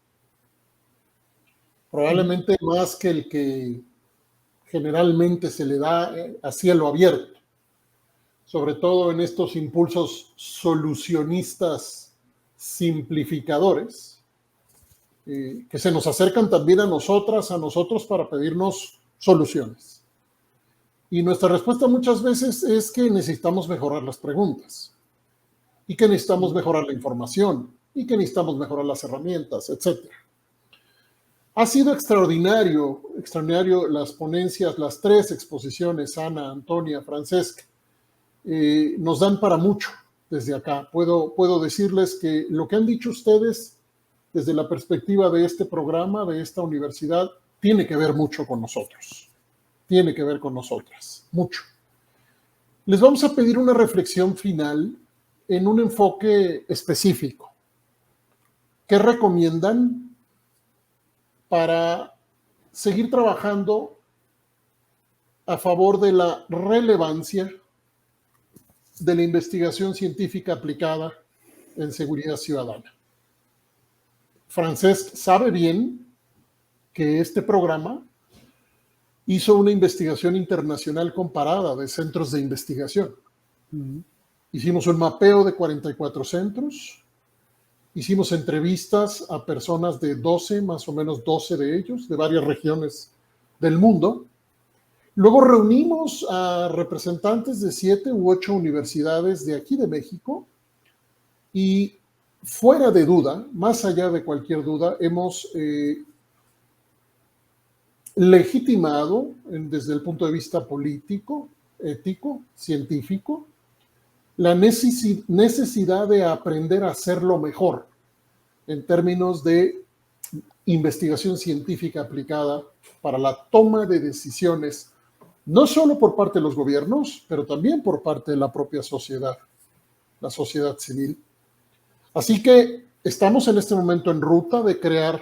Probablemente más que el que generalmente se le da a cielo abierto, sobre todo en estos impulsos solucionistas simplificadores, que se nos acercan también a nosotros para pedirnos soluciones. Y nuestra respuesta muchas veces es que necesitamos mejorar las preguntas, y que necesitamos mejorar la información, y que necesitamos mejorar las herramientas, etc. Ha sido extraordinario las ponencias, las 3 exposiciones, Ana, Antonia, Francesc, nos dan para mucho desde acá. Puedo decirles que lo que han dicho ustedes desde la perspectiva de este programa, de esta universidad, tiene que ver mucho con nosotros. Tiene que ver con nosotras, mucho. Les vamos a pedir una reflexión final en un enfoque específico. ¿Qué recomiendan para seguir trabajando a favor de la relevancia de la investigación científica aplicada en seguridad ciudadana? Francesc sabe bien que este programa hizo una investigación internacional comparada de centros de investigación. Hicimos un mapeo de 44 centros, hicimos entrevistas a personas de 12, más o menos 12 de ellos, de varias regiones del mundo. Luego reunimos a representantes de 7 u 8 universidades de aquí de México y fuera de duda, más allá de cualquier duda, hemos legitimado desde el punto de vista político, ético, científico, la necesidad de aprender a hacerlo mejor en términos de investigación científica aplicada para la toma de decisiones, no solo por parte de los gobiernos, pero también por parte de la propia sociedad, la sociedad civil. Así que estamos en este momento en ruta de crear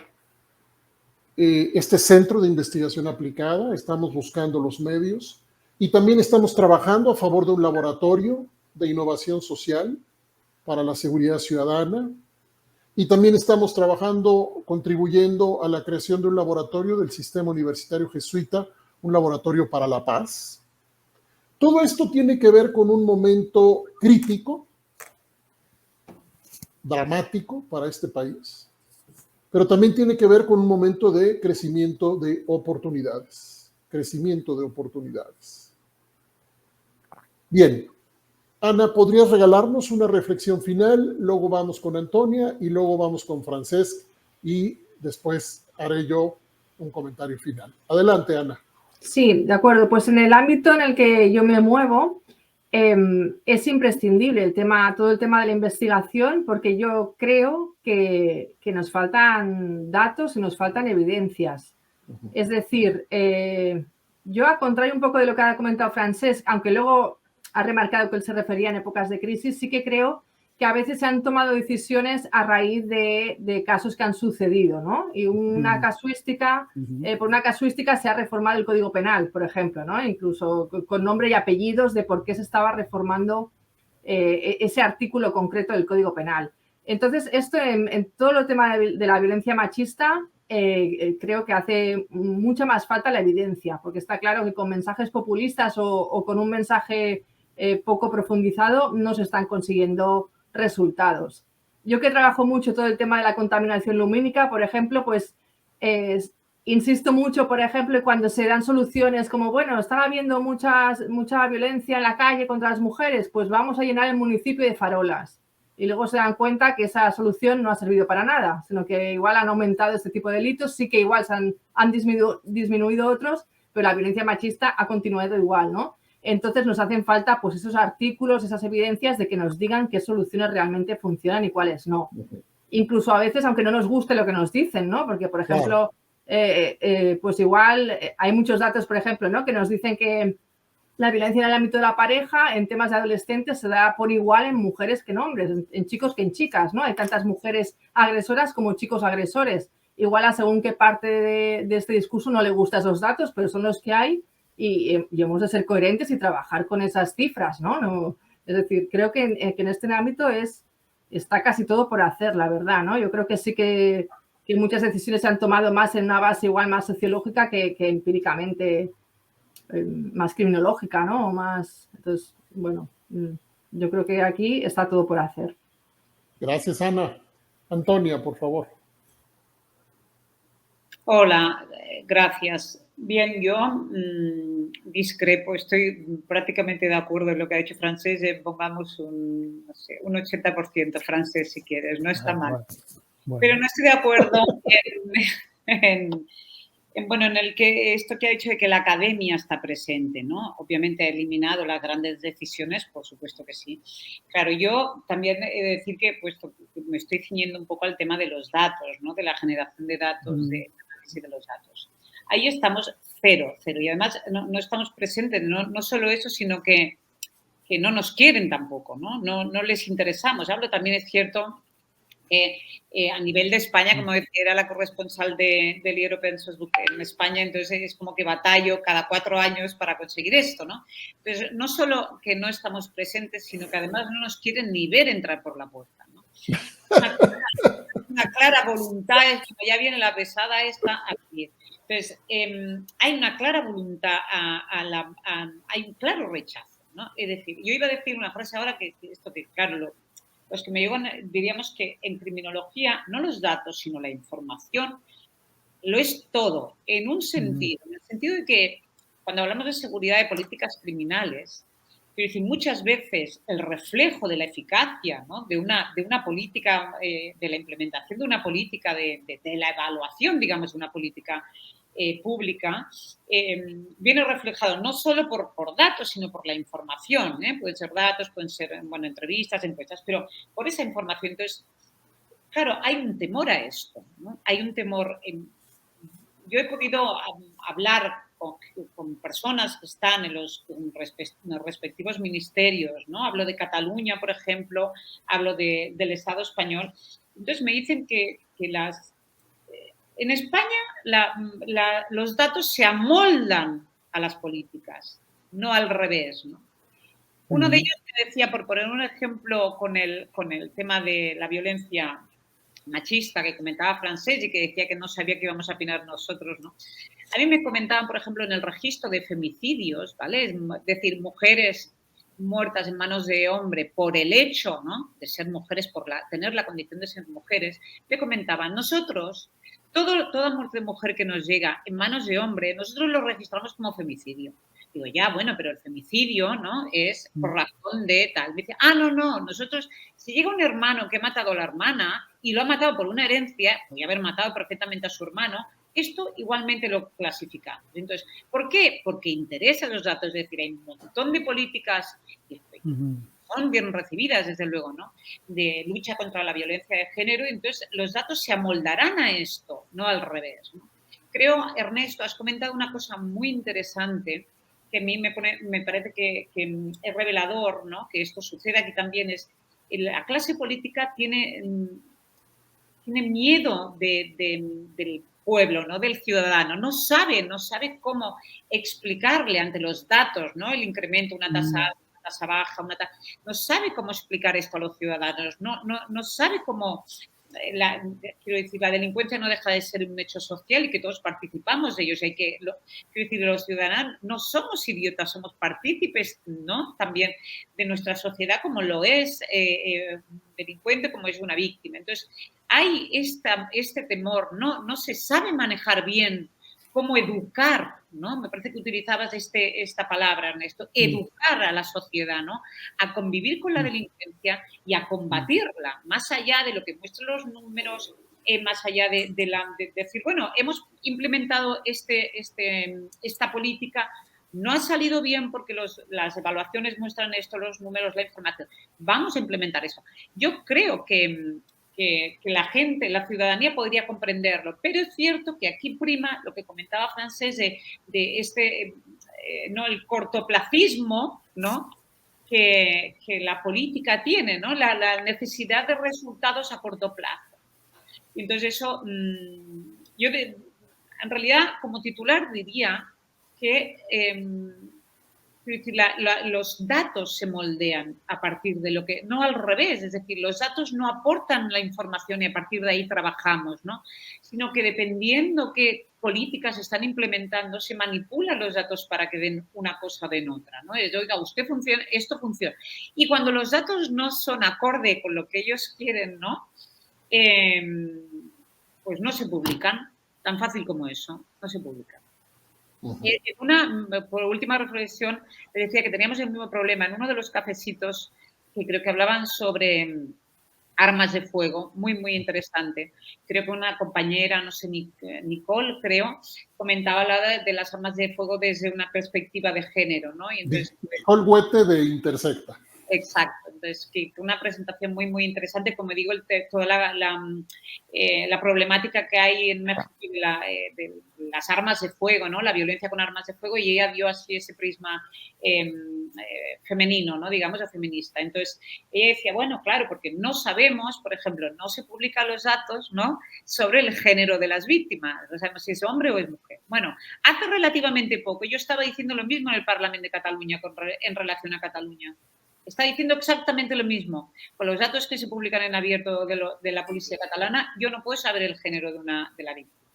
este centro de investigación aplicada, estamos buscando los medios y también estamos trabajando a favor de un laboratorio de innovación social para la seguridad ciudadana y también estamos trabajando, contribuyendo a la creación de un laboratorio del Sistema Universitario Jesuita, un laboratorio para la paz. Todo esto tiene que ver con un momento crítico, dramático para este país, pero también tiene que ver con un momento de crecimiento de oportunidades. Bien, Ana, ¿podrías regalarnos una reflexión final? Luego vamos con Antonia y luego vamos con Francesc y después haré yo un comentario final. Adelante, Ana. Sí, de acuerdo. Pues en el ámbito en el que yo me muevo, es imprescindible todo el tema de la investigación, porque yo creo que nos faltan datos y nos faltan evidencias. Es decir, yo, al contrario un poco de lo que ha comentado Francesc, aunque luego ha remarcado que él se refería en épocas de crisis, sí que creo que a veces se han tomado decisiones a raíz de casos que han sucedido, ¿no? Y una casuística, por una casuística se ha reformado el Código Penal, por ejemplo, ¿no? Incluso con nombre y apellidos de por qué se estaba reformando ese artículo concreto del Código Penal. Entonces, esto en todo el tema de la violencia machista, creo que hace mucha más falta la evidencia, porque está claro que con mensajes populistas o con un mensaje poco profundizado no se están consiguiendo resultados. Yo, que trabajo mucho todo el tema de la contaminación lumínica, por ejemplo, pues insisto mucho, por ejemplo, cuando se dan soluciones como, bueno, están habiendo mucha violencia en la calle contra las mujeres, pues vamos a llenar el municipio de farolas. Y luego se dan cuenta que esa solución no ha servido para nada, sino que igual han aumentado este tipo de delitos, sí que igual han disminuido otros, pero la violencia machista ha continuado igual, ¿no? Entonces nos hacen falta pues esos artículos, esas evidencias de que nos digan qué soluciones realmente funcionan y cuáles no. Incluso a veces, aunque no nos guste lo que nos dicen, ¿no? Porque, por ejemplo, pues igual hay muchos datos, por ejemplo, ¿no? Que nos dicen que la violencia en el ámbito de la pareja, en temas de adolescentes, se da por igual en mujeres que en hombres, en chicos que en chicas, ¿no? Hay tantas mujeres agresoras como chicos agresores. Igual a según qué parte de este discurso no le gustan esos datos, pero son los que hay y hemos de ser coherentes y trabajar con esas cifras, ¿no? Es decir, creo que en este ámbito está casi todo por hacer, la verdad, ¿no? Yo creo que sí que muchas decisiones se han tomado más en una base igual más sociológica que empíricamente más criminológica, ¿no? Entonces, bueno, yo creo que aquí está todo por hacer. Gracias, Ana. Antonia, por favor. Hola, gracias. Bien, yo discrepo, estoy prácticamente de acuerdo en lo que ha dicho Francesc, pongamos un 80% Francesc si quieres, no está mal. Bueno. Pero no estoy de acuerdo en el que esto que ha dicho de que la academia está presente, ¿no? Obviamente ha eliminado las grandes decisiones, por supuesto que sí. Claro, yo también he de decir que pues, me estoy ciñendo un poco al tema de los datos, ¿no? De la generación de datos, de análisis de los datos. Ahí estamos cero. Y además no estamos presentes, no solo eso, sino que no nos quieren tampoco, ¿no? No les interesamos. Hablo también, es cierto, a nivel de España, como decía, era la corresponsal del European Sociebook en España, entonces es como que batallo cada 4 años para conseguir esto, ¿no? Entonces, no solo que no estamos presentes, sino que además no nos quieren ni ver entrar por la puerta, ¿no? Una clara voluntad, como ya viene la pesada esta aquí. Entonces, hay una clara voluntad, hay un claro rechazo, ¿no? Es decir, yo iba a decir una frase ahora que claro, los que me llevan, diríamos que en criminología, no los datos, sino la información, lo es todo, en un sentido, en el sentido de que cuando hablamos de seguridad de políticas criminales, Quiero decir, muchas veces el reflejo de la eficacia, ¿no? de una política, de la implementación de una política, de la evaluación, digamos, de una política pública, viene reflejado no solo por datos, sino por la información. Pueden ser datos, pueden ser, bueno, entrevistas, encuestas, pero por esa información. Entonces, claro, hay un temor a esto, ¿no? Hay un temor. Yo he podido hablar con personas que están en los respectivos ministerios, ¿no? Hablo de Cataluña, por ejemplo, hablo del Estado español. Entonces me dicen que en España los datos se amoldan a las políticas, no al revés, ¿no? Uno de ellos me decía, por poner un ejemplo con el tema de la violencia machista que comentaba Francés y que decía que no sabía qué íbamos a opinar nosotros, ¿no? A mí me comentaban, por ejemplo, en el registro de femicidios, ¿vale? Es decir, mujeres muertas en manos de hombre por el hecho, ¿no?, de ser mujeres, tener la condición de ser mujeres, me comentaban, nosotros, toda muerte de mujer que nos llega en manos de hombre, nosotros lo registramos como femicidio. Digo, ya, bueno, pero el femicidio, ¿no?, es por razón de tal. Me dice, no, nosotros, si llega un hermano que ha matado a la hermana y lo ha matado por una herencia, podría haber matado perfectamente a su hermano, esto igualmente lo clasificamos. Entonces, ¿por qué? Porque interesan los datos, es decir, hay un montón de políticas que son bien recibidas, desde luego, ¿no?, de lucha contra la violencia de género, y entonces los datos se amoldarán a esto, no al revés, ¿no? Creo, Ernesto, has comentado una cosa muy interesante que a mí me parece que es revelador, ¿no?, que esto sucede aquí también, es la clase política tiene miedo del pueblo, ¿no?, del ciudadano, no sabe cómo explicarle ante los datos, ¿no?, el incremento, una tasa baja, no sabe cómo explicar esto a los ciudadanos, no sabe cómo, quiero decir, la delincuencia no deja de ser un hecho social y que todos participamos de ellos. Quiero decir, los ciudadanos no somos idiotas, somos partícipes, ¿no?, también de nuestra sociedad, como lo es un delincuente, como es una víctima. Entonces, hay este temor, no se sabe manejar bien cómo educar, ¿no? Me parece que utilizabas esta palabra, Ernesto, educar a la sociedad, ¿no?, a convivir con la delincuencia y a combatirla, más allá de lo que muestran los números, más allá de decir, bueno, hemos implementado esta política, no ha salido bien porque las evaluaciones muestran esto, los números, la información. Vamos a implementar eso. Yo creo que la gente, la ciudadanía podría comprenderlo, pero es cierto que aquí prima lo que comentaba Francés de ¿no?, el cortoplacismo, ¿no?, que la política tiene, ¿no?, la necesidad de resultados a corto plazo. Entonces eso, yo en realidad como titular diría que los datos se moldean a partir de lo que, no al revés, es decir, los datos no aportan la información y a partir de ahí trabajamos, ¿no?, sino que dependiendo qué políticas están implementando, se manipulan los datos para que den una cosa o den otra, ¿no? Es, oiga, usted funciona, esto funciona. Y cuando los datos no son acorde con lo que ellos quieren, ¿no?, pues no se publican, tan fácil como eso, no se publican. Por última reflexión, le decía que teníamos el mismo problema en uno de los cafecitos que creo que hablaban sobre armas de fuego, muy, muy interesante. Creo que una compañera, no sé, Nicole, creo, comentaba de las armas de fuego desde una perspectiva de género, ¿no? Y entonces, Nicole Huete de Intersecta. Exacto, entonces que una presentación muy, muy interesante, como digo, toda la problemática que hay en México de las armas de fuego, ¿no?, la violencia con armas de fuego, y ella dio así ese prisma femenino, ¿no?, digamos, o feminista. Entonces, ella decía, bueno, claro, porque no sabemos, por ejemplo, no se publican los datos, ¿no?, sobre el género de las víctimas, no sabemos si es hombre o es mujer. Bueno, hace relativamente poco, yo estaba diciendo lo mismo en el Parlamento de Cataluña en relación a Cataluña. Está diciendo exactamente lo mismo. Con los datos que se publican en abierto de la policía catalana, yo no puedo saber el género de la víctima.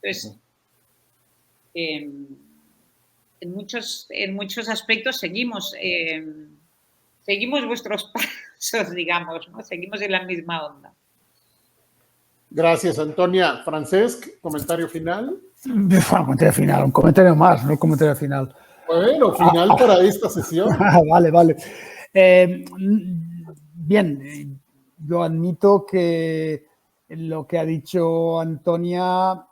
Entonces, en muchos aspectos seguimos vuestros pasos, digamos, ¿no? Seguimos en la misma onda. Gracias, Antonia. Francesc, comentario final. Bueno, comentario final, un comentario más, no un comentario final. Bueno, final para esta sesión. Vale, vale. Bien, yo admito que lo que ha dicho Antonia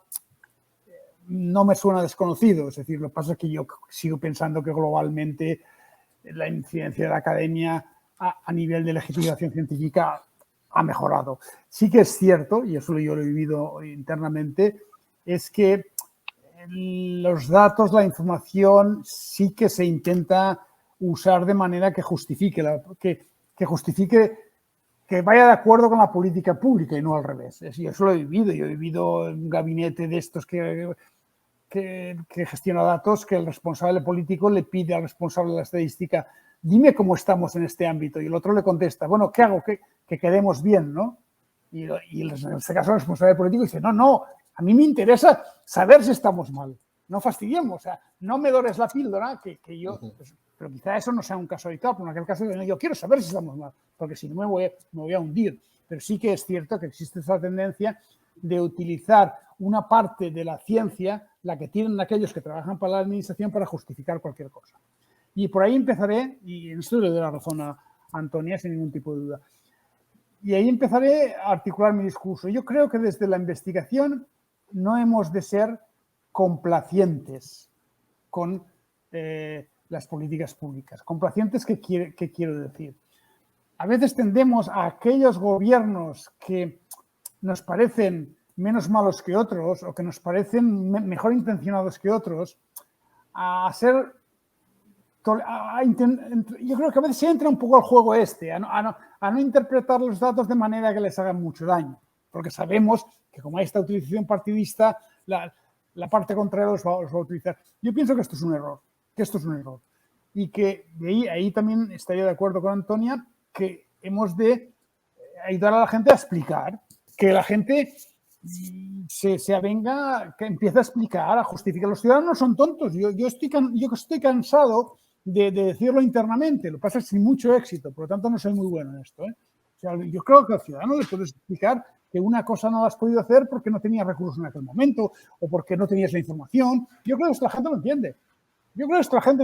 no me suena desconocido. Es decir, lo que pasa es que yo sigo pensando que globalmente la incidencia de la academia a nivel de legitimación científica ha mejorado. Sí que es cierto, y eso yo lo he vivido internamente, es que los datos, la información, sí que se intenta usar de manera que justifique, que vaya de acuerdo con la política pública y no al revés. Yo eso lo he vivido. Yo he vivido en un gabinete de estos que gestiona datos, que el responsable político le pide al responsable de la estadística, dime cómo estamos en este ámbito. Y el otro le contesta, bueno, ¿qué hago? Que quedemos bien, ¿no? Y en este caso el responsable político dice, no, a mí me interesa saber si estamos mal. No fastidiemos, o sea, no me dores la píldora que yo... Pues, pero quizá eso no sea un caso habitual, pero en aquel caso yo quiero saber si estamos mal, porque si no me voy a hundir. Pero sí que es cierto que existe esa tendencia de utilizar una parte de la ciencia, la que tienen aquellos que trabajan para la administración, para justificar cualquier cosa. Y por ahí empezaré, y en esto le doy la razón a Antonia sin ningún tipo de duda, y ahí empezaré a articular mi discurso. Yo creo que desde la investigación no hemos de ser complacientes con las políticas públicas. Complacientes, ¿qué quiero decir? A veces tendemos a aquellos gobiernos que nos parecen menos malos que otros o que nos parecen mejor intencionados que otros a ser... Yo creo que a veces se entra un poco al juego a no interpretar los datos de manera que les hagan mucho daño, porque sabemos que como hay esta utilización partidista, la parte contraria los va a utilizar. Yo pienso que esto es un error, y que ahí también estaría de acuerdo con Antonia, que hemos de ayudar a la gente a explicar, que la gente se avenga, que empiece a explicar, a justificar. Los ciudadanos no son tontos, yo estoy cansado de decirlo internamente, lo que pasa es sin mucho éxito, por lo tanto no soy muy bueno en esto. O sea, yo creo que al ciudadano le puedes explicar que una cosa no la has podido hacer porque no tenías recursos en aquel momento o porque no tenías la información. Yo creo que esta gente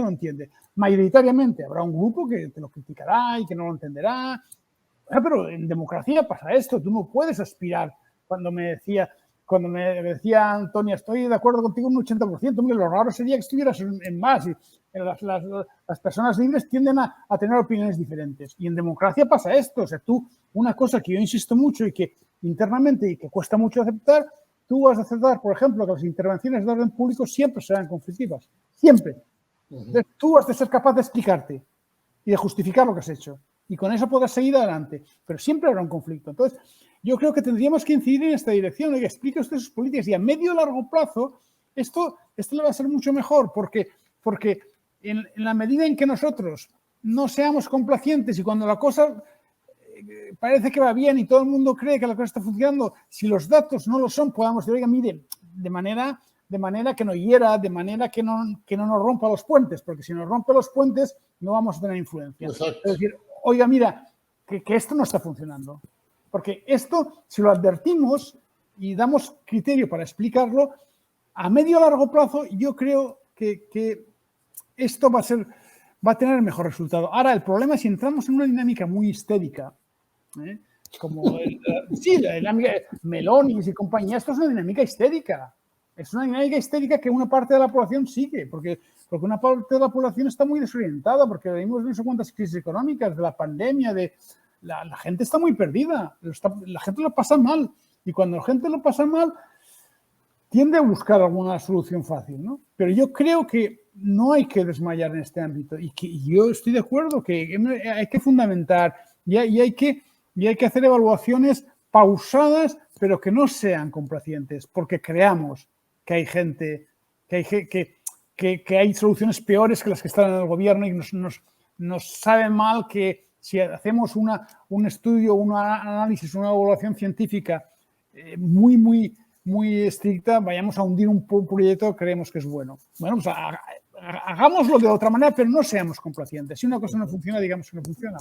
lo entiende. Mayoritariamente habrá un grupo que te lo criticará y que no lo entenderá, pero en democracia pasa esto, tú no puedes aspirar. Cuando me decía Antonia, estoy de acuerdo contigo un 80%, hombre, lo raro sería que estuvieras en más. Y las personas libres tienden a tener opiniones diferentes. Y en democracia pasa esto. O sea, una cosa que yo insisto mucho y que internamente y que cuesta mucho aceptar, tú vas a aceptar, por ejemplo, que las intervenciones de orden público siempre serán conflictivas. Siempre. Entonces, tú has de ser capaz de explicarte y de justificar lo que has hecho. Y con eso podrás seguir adelante. Pero siempre habrá un conflicto. Entonces, yo creo que tendríamos que incidir en esta dirección, que explique usted sus políticas y a medio y largo plazo esto le va a ser mucho mejor porque en la medida en que nosotros no seamos complacientes y cuando la cosa parece que va bien y todo el mundo cree que la cosa está funcionando, si los datos no lo son, podamos decir, oiga, mire, de manera que no hiera, de manera que no nos rompa los puentes, porque si nos rompe los puentes no vamos a tener influencia. Exacto. Es decir, oiga, mira, que esto no está funcionando. Porque esto, si lo advertimos y damos criterio para explicarlo, a medio o largo plazo yo creo que esto va a tener mejor resultado. Ahora, el problema es si entramos en una dinámica muy histérica, como la dinámica de Melonis y compañía, esto es una dinámica histérica. Es una dinámica histérica que una parte de la población sigue, porque una parte de la población está muy desorientada, porque venimos de no sé cuántas crisis económicas, de la pandemia, la gente está muy perdida, la gente lo pasa mal. Y cuando la gente lo pasa mal, tiende a buscar alguna solución fácil, ¿no? Pero yo creo que no hay que desmayar en este ámbito y que yo estoy de acuerdo que hay que fundamentar y hay que hacer evaluaciones pausadas, pero que no sean complacientes, porque creamos que hay gente, que hay soluciones peores que las que están en el gobierno y nos sabe mal que si hacemos un estudio, un análisis, una evaluación científica muy estricta, vayamos a hundir un proyecto que creemos que es bueno. Bueno, pues hagámoslo de otra manera, pero no seamos complacientes. Si una cosa no funciona, digamos que no funciona.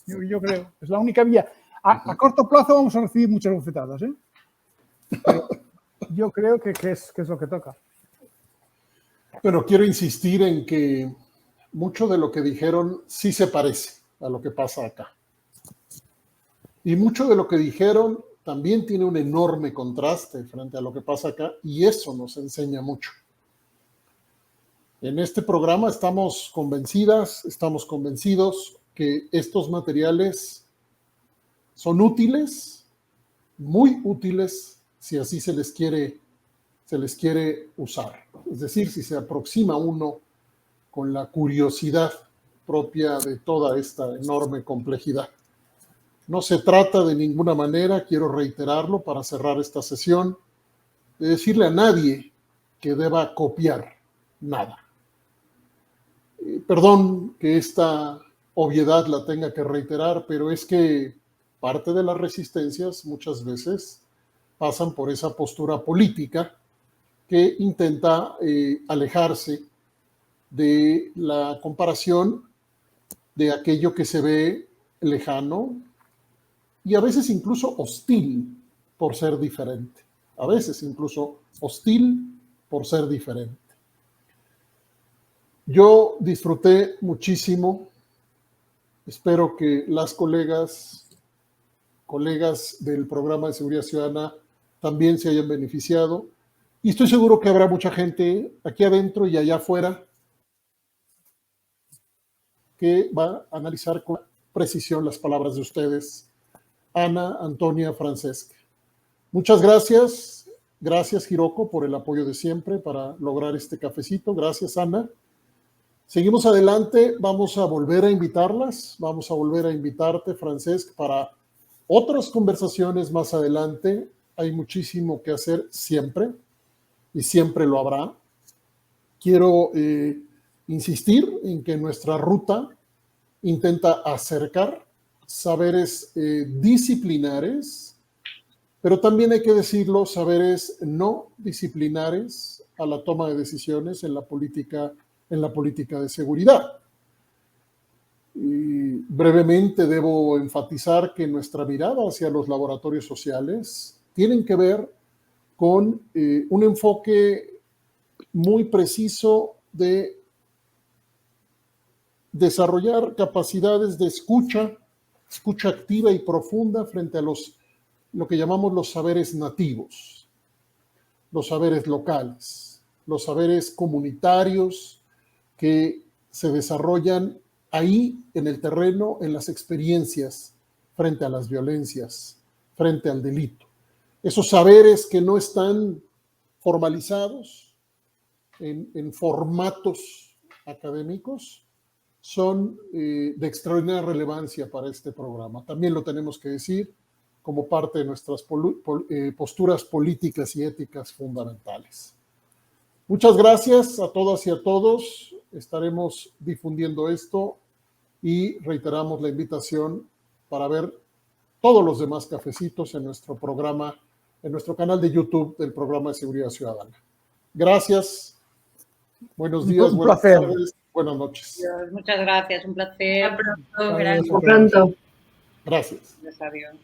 Yo creo, es la única vía. A corto plazo vamos a recibir muchas bofetadas, pero yo creo que es lo que toca. Bueno, quiero insistir en que mucho de lo que dijeron sí se parece a lo que pasa acá. Y mucho de lo que dijeron también tiene un enorme contraste frente a lo que pasa acá, y eso nos enseña mucho. En este programa estamos convencidos que estos materiales son útiles, muy útiles, si así se les quiere usar. Es decir, si se aproxima uno con la curiosidad propia de toda esta enorme complejidad. No se trata de ninguna manera, quiero reiterarlo para cerrar esta sesión, de decirle a nadie que deba copiar nada. Perdón que esta obviedad la tenga que reiterar, pero es que parte de las resistencias muchas veces pasan por esa postura política que intenta alejarse de la comparación de aquello que se ve lejano y a veces incluso hostil por ser diferente. A veces incluso hostil por ser diferente. Yo disfruté muchísimo. Espero que las colegas del programa de seguridad ciudadana también se hayan beneficiado. Y estoy seguro que habrá mucha gente aquí adentro y allá afuera que va a analizar con precisión las palabras de ustedes. Ana, Antonia, Francesca. Muchas gracias. Gracias, Hiroko, por el apoyo de siempre para lograr este cafecito. Gracias, Ana. Seguimos adelante. Vamos a volver a invitarlas. Vamos a volver a invitarte, Francesca, para otras conversaciones más adelante. Hay muchísimo que hacer siempre y siempre lo habrá. Quiero insistir en que nuestra ruta intenta acercar saberes disciplinares, pero también hay que decirlo, saberes no disciplinares a la toma de decisiones en la política de seguridad. Y brevemente debo enfatizar que nuestra mirada hacia los laboratorios sociales tienen que ver con un enfoque muy preciso de desarrollar capacidades de escucha activa y profunda frente a lo que llamamos los saberes nativos, los saberes locales, los saberes comunitarios que se desarrollan ahí en el terreno, en las experiencias frente a las violencias, frente al delito. Esos saberes que no están formalizados en formatos académicos son de extraordinaria relevancia para este programa. También lo tenemos que decir como parte de nuestras posturas políticas y éticas fundamentales. Muchas gracias a todas y a todos. Estaremos difundiendo esto y reiteramos la invitación para ver todos los demás cafecitos en nuestro programa, en nuestro canal de YouTube del programa de seguridad ciudadana. Gracias. Buenos días, buenas tardes, buenas noches. Dios, muchas gracias, un placer. Hasta pronto. Gracias. Hasta pronto. Gracias. Adiós.